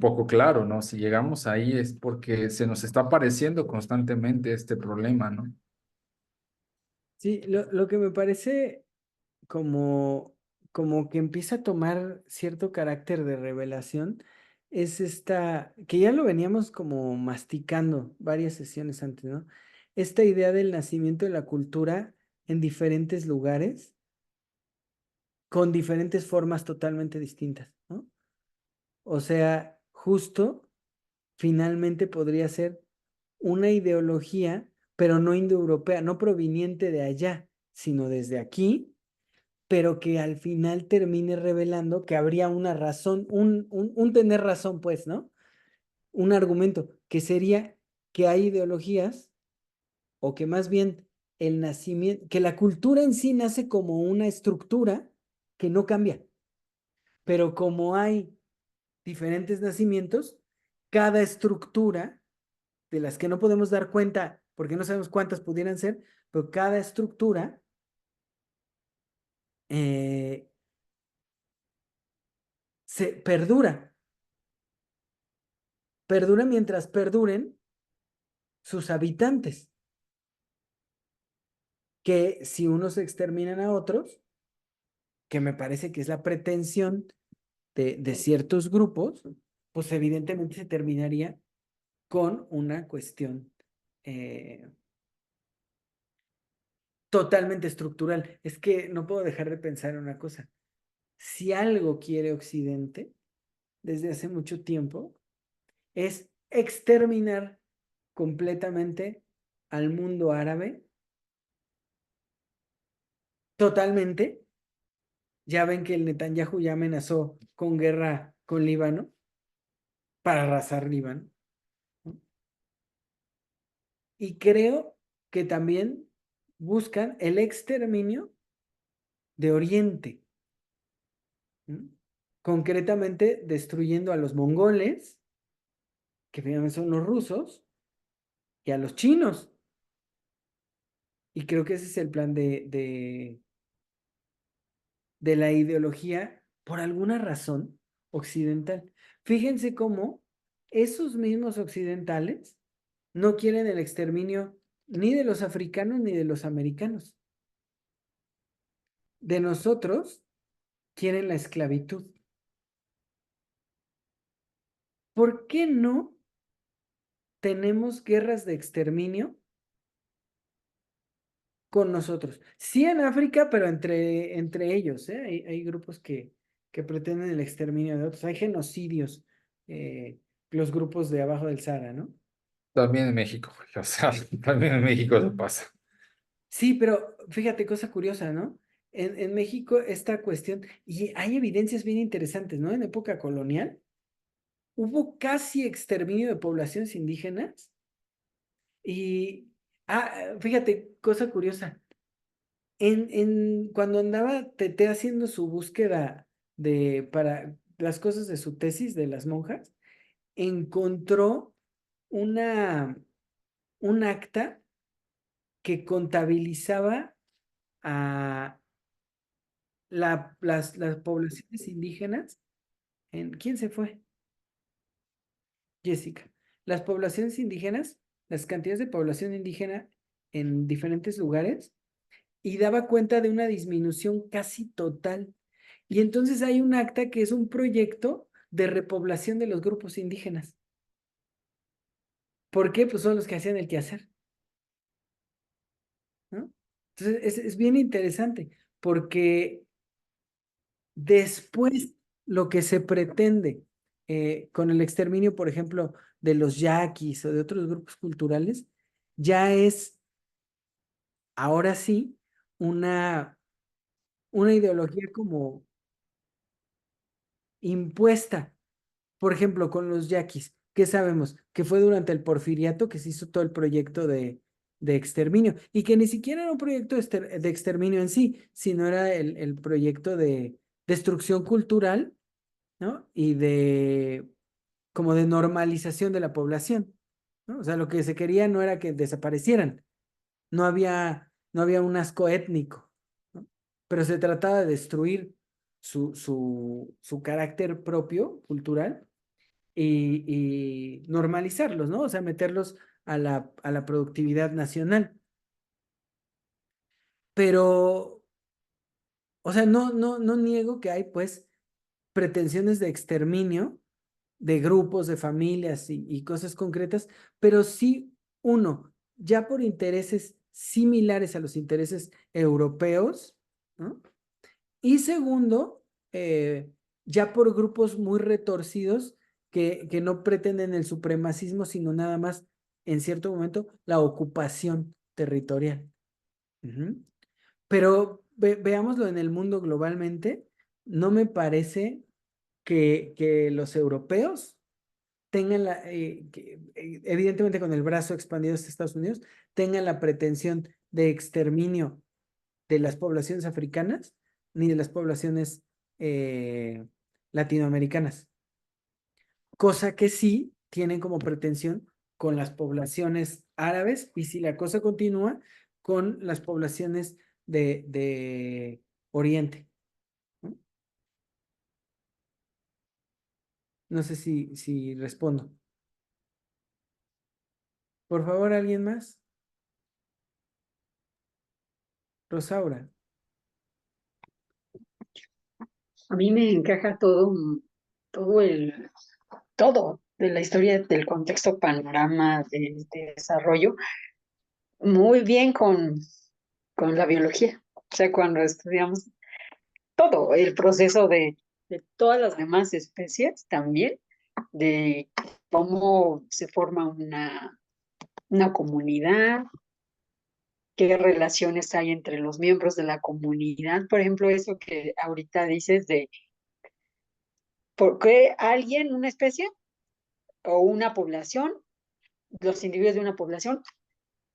Poco claro, ¿no? Si llegamos ahí es porque se nos está apareciendo constantemente este problema, ¿no? Sí, lo que me parece como, como que empieza a tomar cierto carácter de revelación es esta, que ya lo veníamos como masticando varias sesiones antes, ¿no? Esta idea del nacimiento de la cultura en diferentes lugares, con diferentes formas totalmente distintas, ¿no? O sea, justo finalmente podría ser una ideología, pero no indoeuropea, no proveniente de allá, sino desde aquí, pero que al final termine revelando que habría una razón, un tener razón, pues, ¿no? Un argumento, que sería que hay ideologías, o que más bien el nacimiento, que la cultura en sí nace como una estructura que no cambia, pero como hay diferentes nacimientos, cada estructura de las que no podemos dar cuenta, porque no sabemos cuántas pudieran ser, pero cada estructura eh, se perdura mientras perduren sus habitantes, que si unos exterminan a otros, que me parece que es la pretensión de ciertos grupos, pues evidentemente se terminaría con una cuestión eh, totalmente estructural. Es que no puedo dejar de pensar en una cosa. Si algo quiere Occidente desde hace mucho tiempo, es exterminar completamente al mundo árabe, totalmente. Ya ven que el Netanyahu ya amenazó con guerra con Líbano para arrasar Líbano, ¿no? Y creo que también buscan el exterminio de Oriente, ¿no? Concretamente destruyendo a los mongoles, que finalmente son los rusos, y a los chinos. Y creo que ese es el plan de la ideología, por alguna razón, occidental. Fíjense cómo esos mismos occidentales no quieren el exterminio ni de los africanos ni de los americanos. De nosotros quieren la esclavitud. ¿Por qué no? tenemos guerras de exterminio con nosotros. Sí en África, pero entre ellos, ¿eh? Hay grupos que pretenden el exterminio de otros. Hay genocidios, los grupos de abajo del Sahara, ¿no? También en México, güey, o sea, también en México se pasa. Sí, pero fíjate, cosa curiosa, ¿no? En México esta cuestión, y hay evidencias bien interesantes, ¿no? En época colonial hubo casi exterminio de poblaciones indígenas y, fíjate, cosa curiosa, cuando andaba Tete haciendo su búsqueda para las cosas de su tesis de las monjas, encontró una, un acta que contabilizaba a las poblaciones indígenas ¿quién se fue? Jessica. Las poblaciones indígenas, las cantidades de población indígena en diferentes lugares y daba cuenta de una disminución casi total. Y entonces hay un acta que es un proyecto de repoblación de los grupos indígenas. ¿Por qué? Pues son los que hacían el quehacer, ¿no? Entonces es bien interesante porque después, lo que se pretende con el exterminio, por ejemplo, de los yaquis o de otros grupos culturales, ya es, ahora sí, una, una ideología como impuesta. Por ejemplo, con los yaquis, ¿qué sabemos? Que fue durante el Porfiriato que se hizo todo el proyecto de exterminio y que ni siquiera era un proyecto de exterminio en sí, sino era el proyecto de destrucción cultural, ¿no? Y como de normalización de la población, ¿no? O sea, lo que se quería no era que desaparecieran, no había un asco étnico, ¿no? Pero se trataba de destruir su carácter propio, cultural, y normalizarlos, ¿no? O sea, meterlos a la productividad nacional. Pero, o sea, no niego que hay, pues, pretensiones de exterminio de grupos, de familias y cosas concretas, pero sí, uno, ya por intereses similares a los intereses europeos, ¿no? Y segundo, ya por grupos muy retorcidos que no pretenden el supremacismo, sino nada más, en cierto momento, la ocupación territorial. Ujú. Pero veámoslo en el mundo globalmente, no me parece que los europeos tengan evidentemente con el brazo expandido hacia Estados Unidos, tengan la pretensión de exterminio de las poblaciones africanas ni de las poblaciones eh, latinoamericanas, cosa que sí tienen como pretensión con las poblaciones árabes y si la cosa continúa con las poblaciones de Oriente, ¿no? No sé si respondo. Por favor, ¿alguien más? Rosaura. A mí me encaja todo todo de la historia, del contexto, panorama, de desarrollo, muy bien con la biología. O sea, cuando estudiamos todo el proceso de todas las demás especies también, de cómo se forma una comunidad, qué relaciones hay entre los miembros de la comunidad. Por ejemplo, eso que ahorita dices de por qué alguien, una especie o una población, los individuos de una población,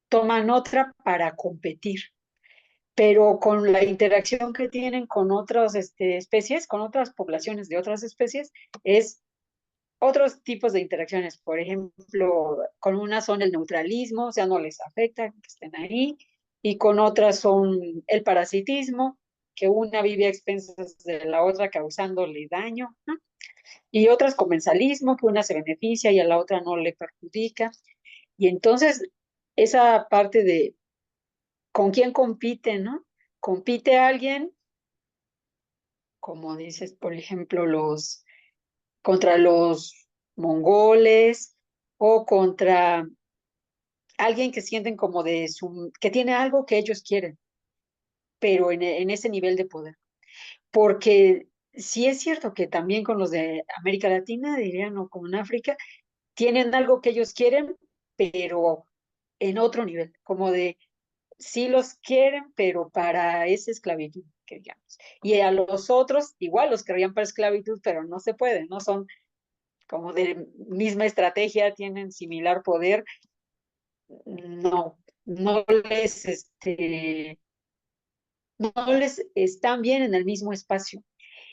toman otra para competir, pero con la interacción que tienen con otras especies, con otras poblaciones de otras especies, es otros tipos de interacciones. Por ejemplo, con unas son el neutralismo, o sea, no les afecta que estén ahí, y con otras son el parasitismo, que una vive a expensas de la otra causándole daño, ¿no? Y otras comensalismo, que una se beneficia y a la otra no le perjudica. Y entonces, esa parte de con quién compite, ¿no? Compite alguien, como dices, por ejemplo, contra los mongoles, o contra alguien que sienten como que tiene algo que ellos quieren, pero en ese nivel de poder. Porque sí es cierto que también con los de América Latina, dirían, o con África, tienen algo que ellos quieren, pero en otro nivel, como de sí los quieren, pero para esa esclavitud, que digamos. Y a los otros, igual los querrían para esclavitud, pero no se puede, no son como de misma estrategia, tienen similar poder, no, no les, no les están bien en el mismo espacio.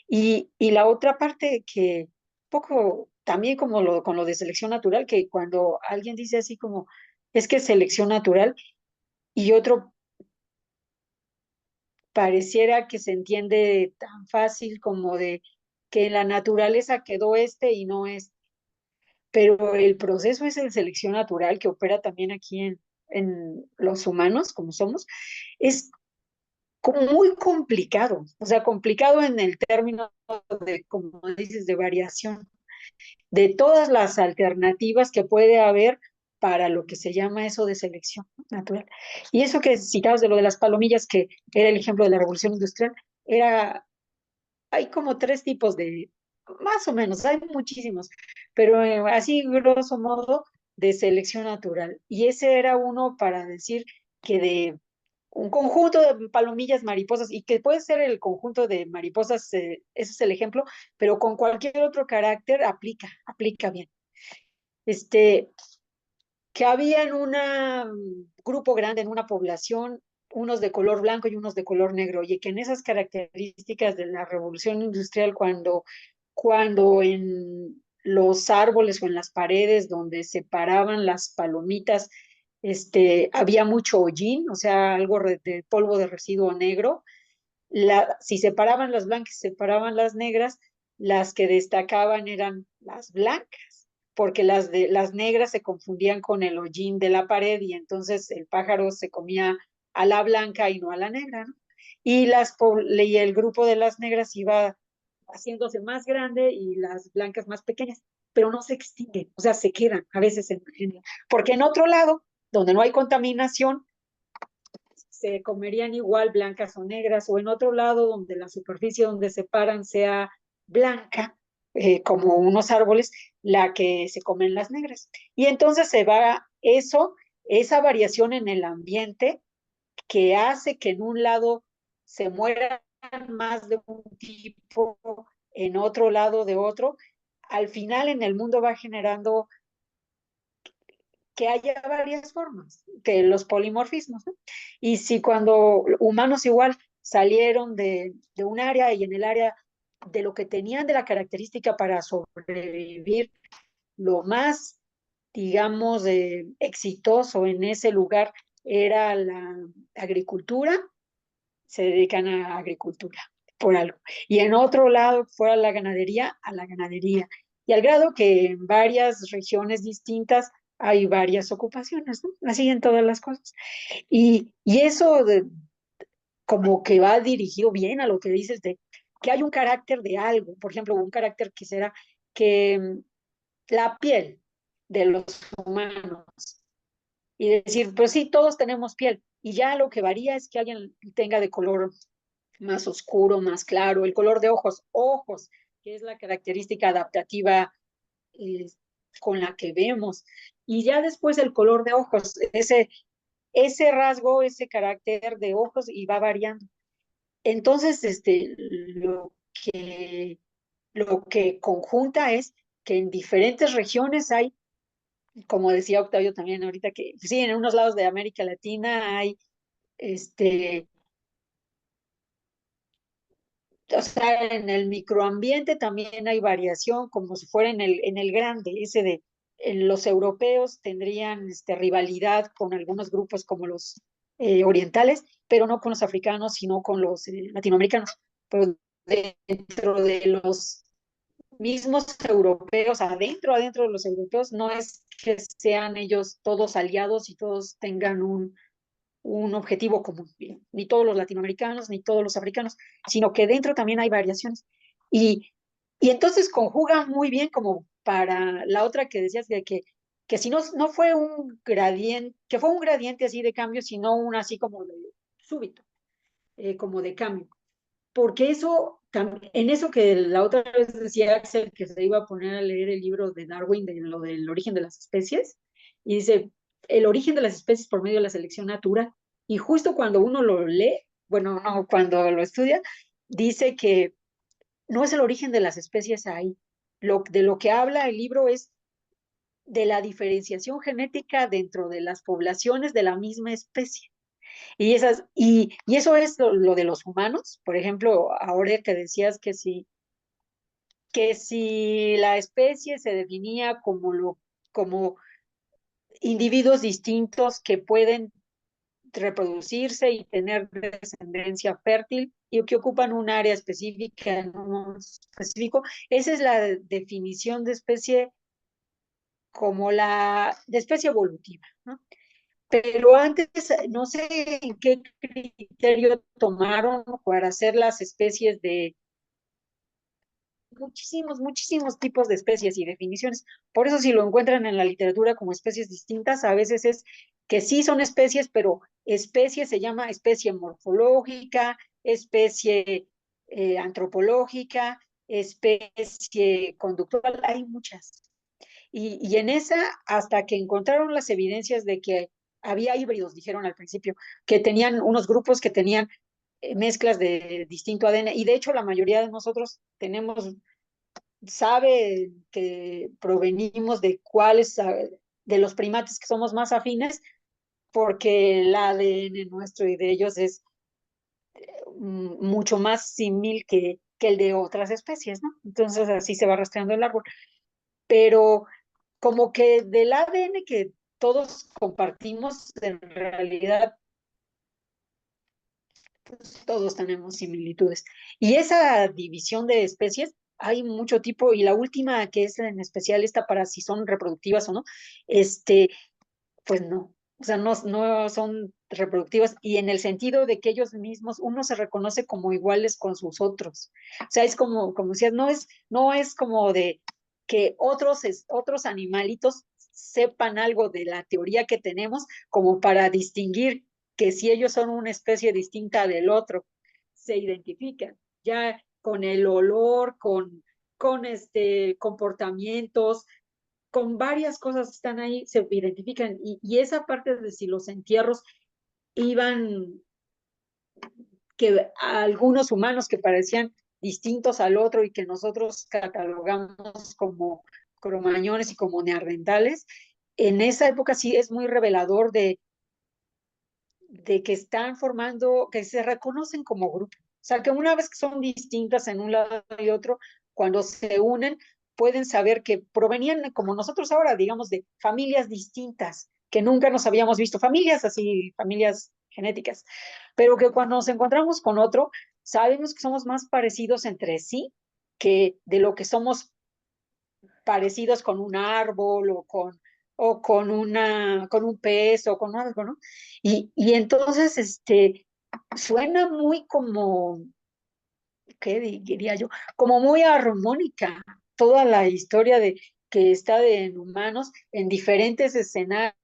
Y la otra parte que poco, también como con lo de selección natural, que cuando alguien dice así como, es que es selección natural, y otro pareciera que se entiende tan fácil como de que en la naturaleza quedó este y no este. Pero el proceso es de selección natural que opera también aquí en los humanos, como somos, es como muy complicado, o sea, complicado en el término de, como dices, de variación, de todas las alternativas que puede haber para lo que se llama eso de selección natural. Y eso que citabas de lo de las palomillas, que era el ejemplo de la revolución industrial, era, hay como tres tipos de, más o menos, hay muchísimos, pero así grosso modo de selección natural. Y ese era uno para decir que de un conjunto de palomillas mariposas, y que puede ser el conjunto de mariposas, ese es el ejemplo, pero con cualquier otro carácter aplica bien. Este, que había en un grupo grande, en una población, unos de color blanco y unos de color negro, y que en esas características de la revolución industrial, cuando en los árboles o en las paredes donde separaban las palomitas, había mucho hollín, o sea, algo de polvo de residuo negro. Si separaban las blancas, separaban las negras, las que destacaban eran las blancas, porque las negras se confundían con el hollín de la pared y entonces el pájaro se comía a la blanca y no a la negra, ¿no? Y el grupo de las negras iba haciéndose más grande y las blancas más pequeñas, pero no se extinguen, o sea, se quedan a veces porque en otro lado, donde no hay contaminación, se comerían igual blancas o negras, o en otro lado donde la superficie donde se paran sea blanca, como unos árboles, la que se comen las negras. Y entonces se va esa variación en el ambiente que hace que en un lado se mueran más de un tipo, en otro lado de otro, al final en el mundo va generando que haya varias formas, que los polimorfismos, ¿no? Y si cuando humanos igual salieron de un área y en el área de lo que tenían de la característica para sobrevivir, lo más, digamos, exitoso en ese lugar era la agricultura, se dedican a agricultura por algo. Y en otro lado, fuera la ganadería, a la ganadería. Y al grado que en varias regiones distintas hay varias ocupaciones, ¿no? Así en todas las cosas. Y eso como que va dirigido bien a lo que dices de que hay un carácter de algo, por ejemplo, un carácter que será que la piel de los humanos, y decir, pues sí, todos tenemos piel, y ya lo que varía es que alguien tenga de color más oscuro, más claro, el color de ojos, que es la característica adaptativa eh, con la que vemos. Y ya después el color de ojos, ese rasgo, ese carácter de ojos y va variando. Entonces, que, lo que conjunta es que en diferentes regiones hay, como decía Octavio también ahorita, que sí, en unos lados de América Latina hay este, o sea, en el microambiente también hay variación, como si fuera en el grande, en los europeos tendrían rivalidad con algunos grupos como los orientales, pero no con los africanos, sino con los latinoamericanos. Pero dentro de los mismos europeos, adentro de los europeos, no es que sean ellos todos aliados y todos tengan un objetivo común, ni todos los latinoamericanos, ni todos los africanos, sino que dentro también hay variaciones. Y, y entonces conjugan muy bien como para la otra que decías de que que si no, no fue un gradiente, que fue un gradiente así de cambio, sino un así como de súbito, como de cambio. Porque eso, en eso que la otra vez decía Axel que se iba a poner a leer el libro de Darwin, de lo del origen de las especies, y dice, el origen de las especies por medio de la selección natural, y justo cuando uno lo lee, bueno, no, cuando lo estudia, dice que no es el origen de las especies ahí. De lo que habla el libro es de la diferenciación genética dentro de las poblaciones de la misma especie. Y eso es lo de los humanos. Por ejemplo, ahora que decías que si la especie se definía como individuos distintos que pueden reproducirse y tener descendencia fértil y que ocupan un área específica en un específico, esa es la definición de especie como la de especie evolutiva, ¿no? Pero antes, no sé en qué criterio tomaron para hacer las especies de muchísimos tipos de especies y definiciones. Por eso si lo encuentran en la literatura como especies distintas, a veces es que sí son especies, pero especie se llama especie morfológica, especie antropológica, especie conductual, hay muchas. Y en esa, hasta que encontraron las evidencias de que había híbridos, dijeron al principio, que tenían unos grupos que tenían mezclas de distinto ADN, y de hecho la mayoría de nosotros sabe que provenimos de cuáles, de los primates que somos más afines, porque el ADN nuestro y de ellos es mucho más similar que el de otras especies, ¿no? Entonces así se va rastreando el árbol. Pero como que del ADN que todos compartimos, en realidad pues, todos tenemos similitudes. Y esa división de especies, hay mucho tipo, y la última que es en especial esta para si son reproductivas o no, este, pues no, o sea, no son reproductivas y en el sentido de que ellos mismos, uno se reconoce como iguales con sus otros. O sea, es como decías, no es como de que otros animalitos sepan algo de la teoría que tenemos como para distinguir que si ellos son una especie distinta del otro, se identifican ya con el olor, con comportamientos, con varias cosas que están ahí, se identifican. Y esa parte de si los entierros iban, que a algunos humanos que parecían distintos al otro y que nosotros catalogamos como cromañones y como neandertales, en esa época sí es muy revelador de que están formando, que se reconocen como grupo. O sea, que una vez que son distintas en un lado y otro, cuando se unen, pueden saber que provenían, como nosotros ahora, digamos, de familias distintas, que nunca nos habíamos visto, familias así, familias genéticas, pero que cuando nos encontramos con otro, sabemos que somos más parecidos entre sí que de lo que somos parecidos con un árbol con un pez o con algo, ¿no? Y entonces, suena muy como, ¿qué diría yo? Como muy armónica toda la historia de que está en humanos en diferentes escenarios,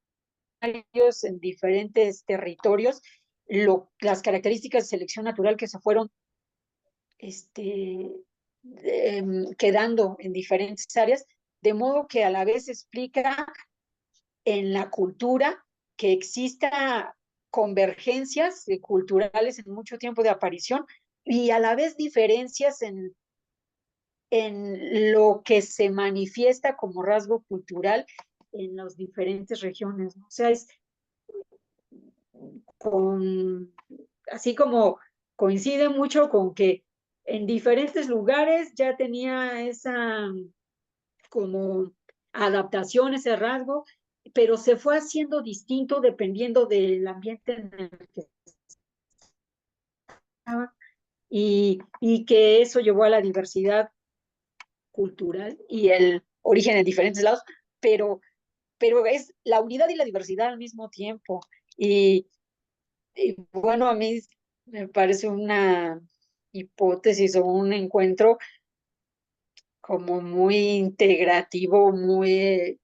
en diferentes territorios, las características de selección natural que se fueron quedando en diferentes áreas, de modo que a la vez explica en la cultura que exista convergencias culturales en mucho tiempo de aparición y a la vez diferencias en lo que se manifiesta como rasgo cultural en las diferentes regiones, ¿no? O sea, es con, así como coincide mucho con que en diferentes lugares ya tenía esa como adaptación, ese rasgo, pero se fue haciendo distinto dependiendo del ambiente en el que estaba y que eso llevó a la diversidad cultural y el origen en diferentes lados, pero, pero es la unidad y la diversidad al mismo tiempo. Y, y bueno, a mí me parece una hipótesis o un encuentro como muy integrativo, muy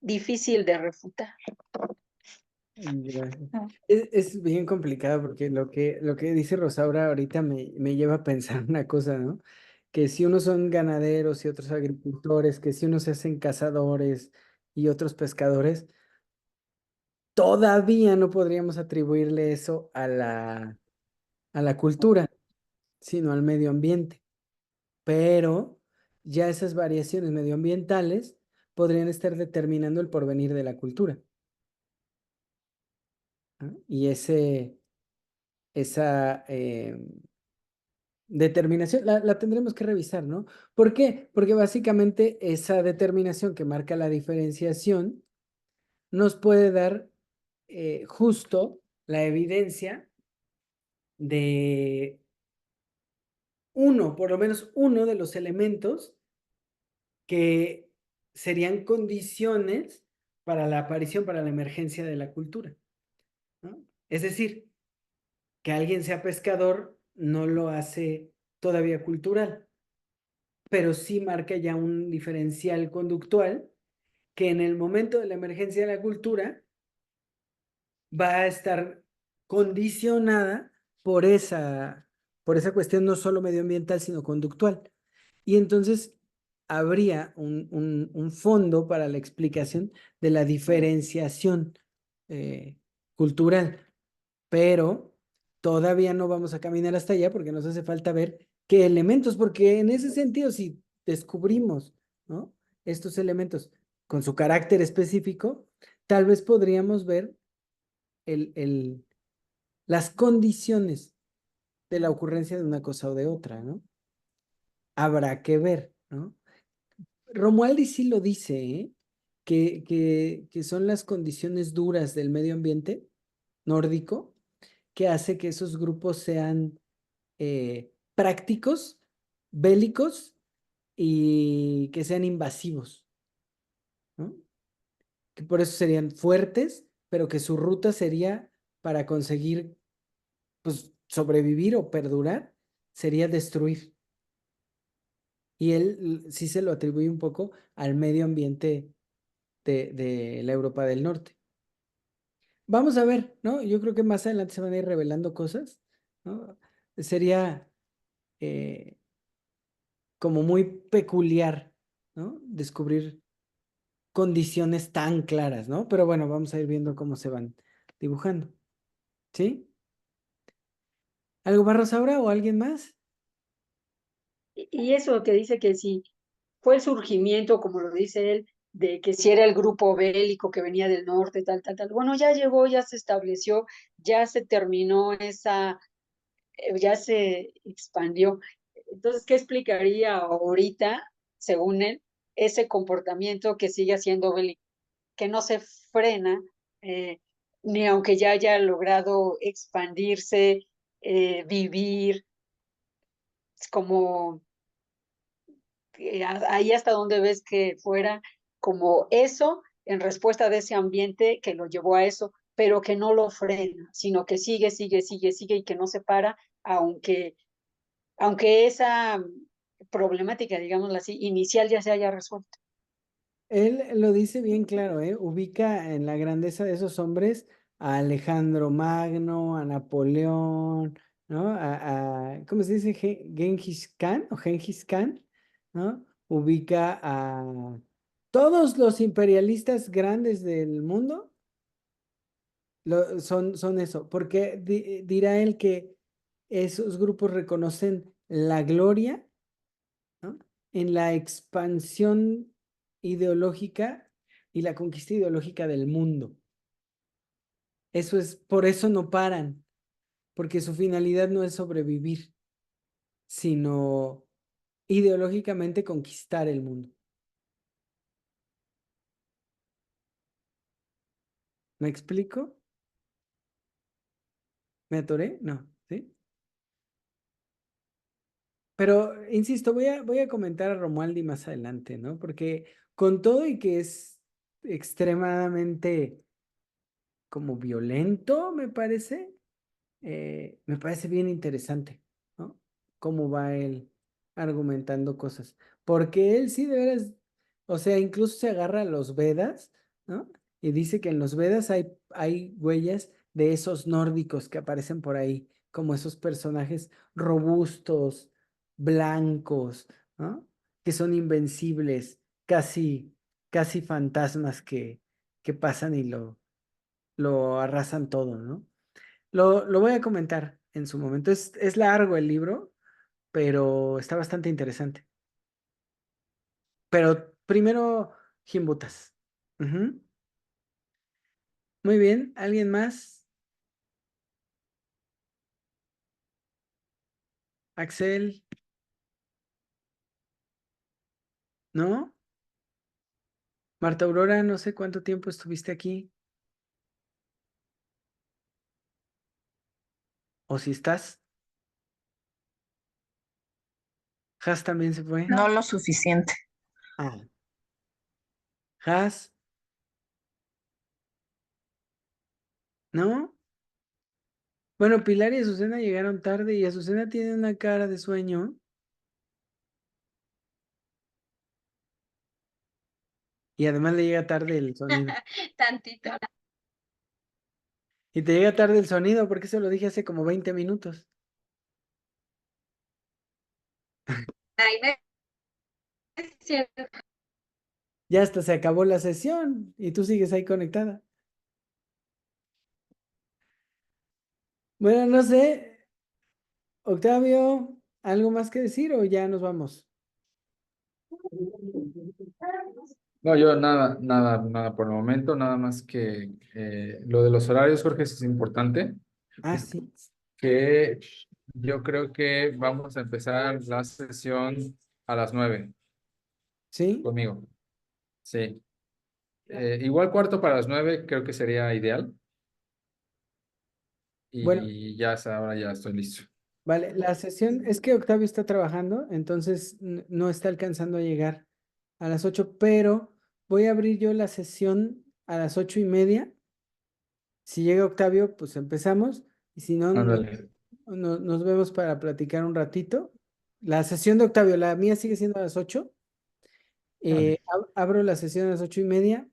difícil de refutar. Gracias. Ah. Es bien complicado porque lo que dice Rosaura ahorita me lleva a pensar una cosa, ¿no? Que si unos son ganaderos y otros agricultores, que si unos se hacen cazadores y otros pescadores, todavía no podríamos atribuirle eso a la cultura, sino al medio ambiente. Pero ya esas variaciones medioambientales podrían estar determinando el porvenir de la cultura, ¿no? Y esa determinación la tendremos que revisar, ¿no? ¿Por qué? Porque básicamente esa determinación que marca la diferenciación nos puede dar justo la evidencia de uno, por lo menos uno de los elementos que serían condiciones para la aparición, para la emergencia de la cultura, ¿no? Es decir, que alguien sea pescador no lo hace todavía cultural, pero sí marca ya un diferencial conductual que en el momento de la emergencia de la cultura va a estar condicionada por esa cuestión no solo medioambiental, sino conductual. Y entonces habría un fondo para la explicación de la diferenciación cultural, pero todavía no vamos a caminar hasta allá porque nos hace falta ver qué elementos, porque en ese sentido, si descubrimos, ¿no?, estos elementos con su carácter específico, tal vez podríamos ver las condiciones de la ocurrencia de una cosa o de otra, ¿no? Habrá que ver, ¿no? Romualdi sí lo dice, ¿eh? Que son las condiciones duras del medio ambiente nórdico que hace que esos grupos sean prácticos, bélicos y que sean invasivos, ¿no? Que por eso serían fuertes, pero que su ruta sería para conseguir, pues, sobrevivir o perdurar, sería destruir. Y él sí se lo atribuye un poco al medio ambiente de la Europa del Norte. Vamos a ver, ¿no? Yo creo que más adelante se van a ir revelando cosas, ¿no? Sería como muy peculiar, ¿no? Descubrir condiciones tan claras, ¿no? Pero bueno, vamos a ir viendo cómo se van dibujando, ¿sí? ¿Algo más, Rosaura, o alguien más? Y eso que dice que si fue el surgimiento, como lo dice él, de que si era el grupo bélico que venía del norte, tal, tal, tal. Bueno, ya llegó, ya se estableció, ya se terminó ya se expandió. Entonces, ¿qué explicaría ahorita, según él, ese comportamiento que sigue siendo bélico, que no se frena, ni aunque ya haya logrado expandirse, vivir, es como ahí hasta donde ves que fuera como eso en respuesta de ese ambiente que lo llevó a eso, pero que no lo frena, sino que sigue, sigue, sigue, sigue y que no se para, aunque esa problemática, digámoslo así, inicial ya se haya resuelto. Él lo dice bien claro, ¿eh? Ubica en la grandeza de esos hombres a Alejandro Magno, a Napoleón, ¿no? ¿Cómo se dice? Genghis Khan o Gengis Khan, ¿no? Ubica a todos los imperialistas grandes del mundo, son eso, porque dirá él que esos grupos reconocen la gloria, ¿no?, en la expansión ideológica y la conquista ideológica del mundo. Eso es, por eso no paran, porque su finalidad no es sobrevivir, sino ideológicamente conquistar el mundo. ¿Me explico? ¿Me atoré? No, ¿sí? Pero, insisto, voy a comentar a Romualdi más adelante, ¿no? Porque con todo y que es extremadamente como violento, me parece bien interesante, ¿no? Cómo va él argumentando cosas. Porque él sí, de veras, O sea, incluso se agarra a los Vedas, ¿no? Y dice que en los Vedas hay huellas de esos nórdicos que aparecen por ahí, como esos personajes robustos, blancos, ¿no? Que son invencibles, casi fantasmas que pasan y lo arrasan todo, ¿no? Lo voy a comentar en su momento. Es largo el libro, pero está bastante interesante. Pero primero, Gimbutas. Ujú. Muy bien, ¿alguien más? Axel, ¿no? Marta Aurora, no sé cuánto tiempo estuviste aquí. O si estás. Has también se fue. No lo suficiente. Ah, Has, ¿no? Bueno, Pilar y Azucena llegaron tarde y Azucena tiene una cara de sueño y además le llega tarde el sonido. Tantito. Y te llega tarde el sonido porque eso lo dije hace como 20 minutos. Ay, no es cierto. Ya hasta se acabó la sesión y tú sigues ahí conectada. Bueno, no sé, Octavio, ¿algo más que decir o ya nos vamos? No, yo nada por el momento, nada más que lo de los horarios, Jorge, eso es importante, Ah, sí. que yo creo que vamos a empezar la sesión a las 9 ¿Sí? conmigo. Sí. Igual cuarto para las 9 creo que sería ideal Bueno, y ya ahora ya estoy listo. vale, la sesión es que Octavio está trabajando, entonces no está alcanzando a llegar a las 8, pero voy a abrir yo la sesión a las 8:30. Si llega Octavio, pues empezamos, y si no, Ándale. nos vemos para platicar un ratito. La sesión de Octavio, la mía sigue siendo a las 8. Vale. Abro la sesión a las 8:30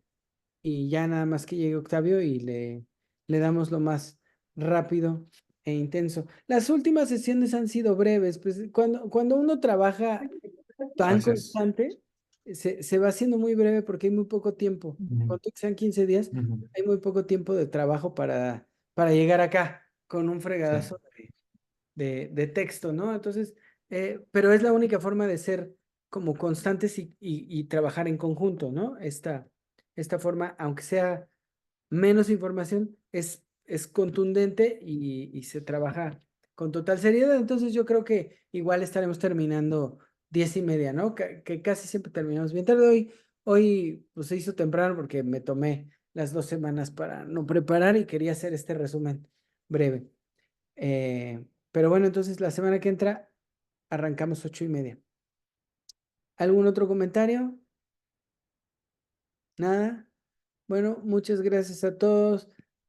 y ya nada más que llegue Octavio y le damos lo más rápido e intenso. Las últimas sesiones han sido breves, pues cuando uno trabaja tan Gracias. constante, se va haciendo muy breve porque hay muy poco tiempo. Ujú, Cuando sean 15 días, ujú. hay muy poco tiempo de trabajo para llegar acá con un Sí. fregadazo de texto, ¿no? Entonces, pero es la única forma de ser como constantes y trabajar en conjunto, ¿no? Esta forma, aunque sea menos información, es contundente y se trabaja con total seriedad. Entonces, yo creo que igual estaremos terminando 10:30, ¿no? Que casi siempre terminamos bien tarde. Hoy pues se hizo temprano porque me tomé las 2 semanas para no preparar y quería hacer este resumen breve. Pero bueno, entonces la semana que entra arrancamos 8:30. ¿Algún otro comentario? Nada. Bueno, muchas gracias a todos.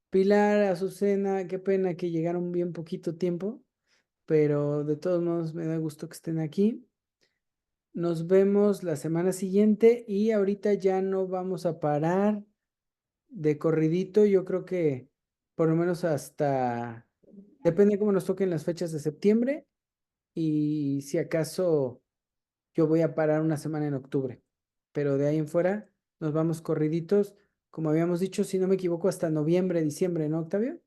Pilar, Azucena, qué pena que llegaron bien poquito tiempo, pero de todos modos me da gusto que estén aquí. Nos vemos la semana siguiente y ahorita ya no vamos a parar de corridito. Yo creo que por lo menos hasta, depende cómo nos toquen las fechas de septiembre y si acaso yo voy a parar una semana en octubre, pero de ahí en fuera nos vamos corriditos, como habíamos dicho, si no me equivoco, hasta noviembre, diciembre, ¿no, Octavio?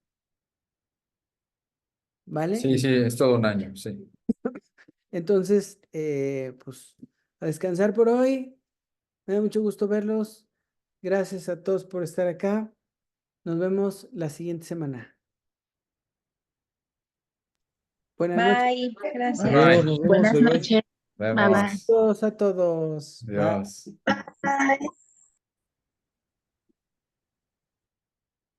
¿Vale? Sí, sí, es todo un año, sí. Entonces, pues a descansar por hoy. Me da mucho gusto verlos. Gracias a todos por estar acá. Nos vemos la siguiente semana. Buenas noches. Bye, gracias. Bye. Nos vemos, Buenas bye bye. noches. Bye bye. Vemos. Besitos a todos. Bye. Adiós. Bye.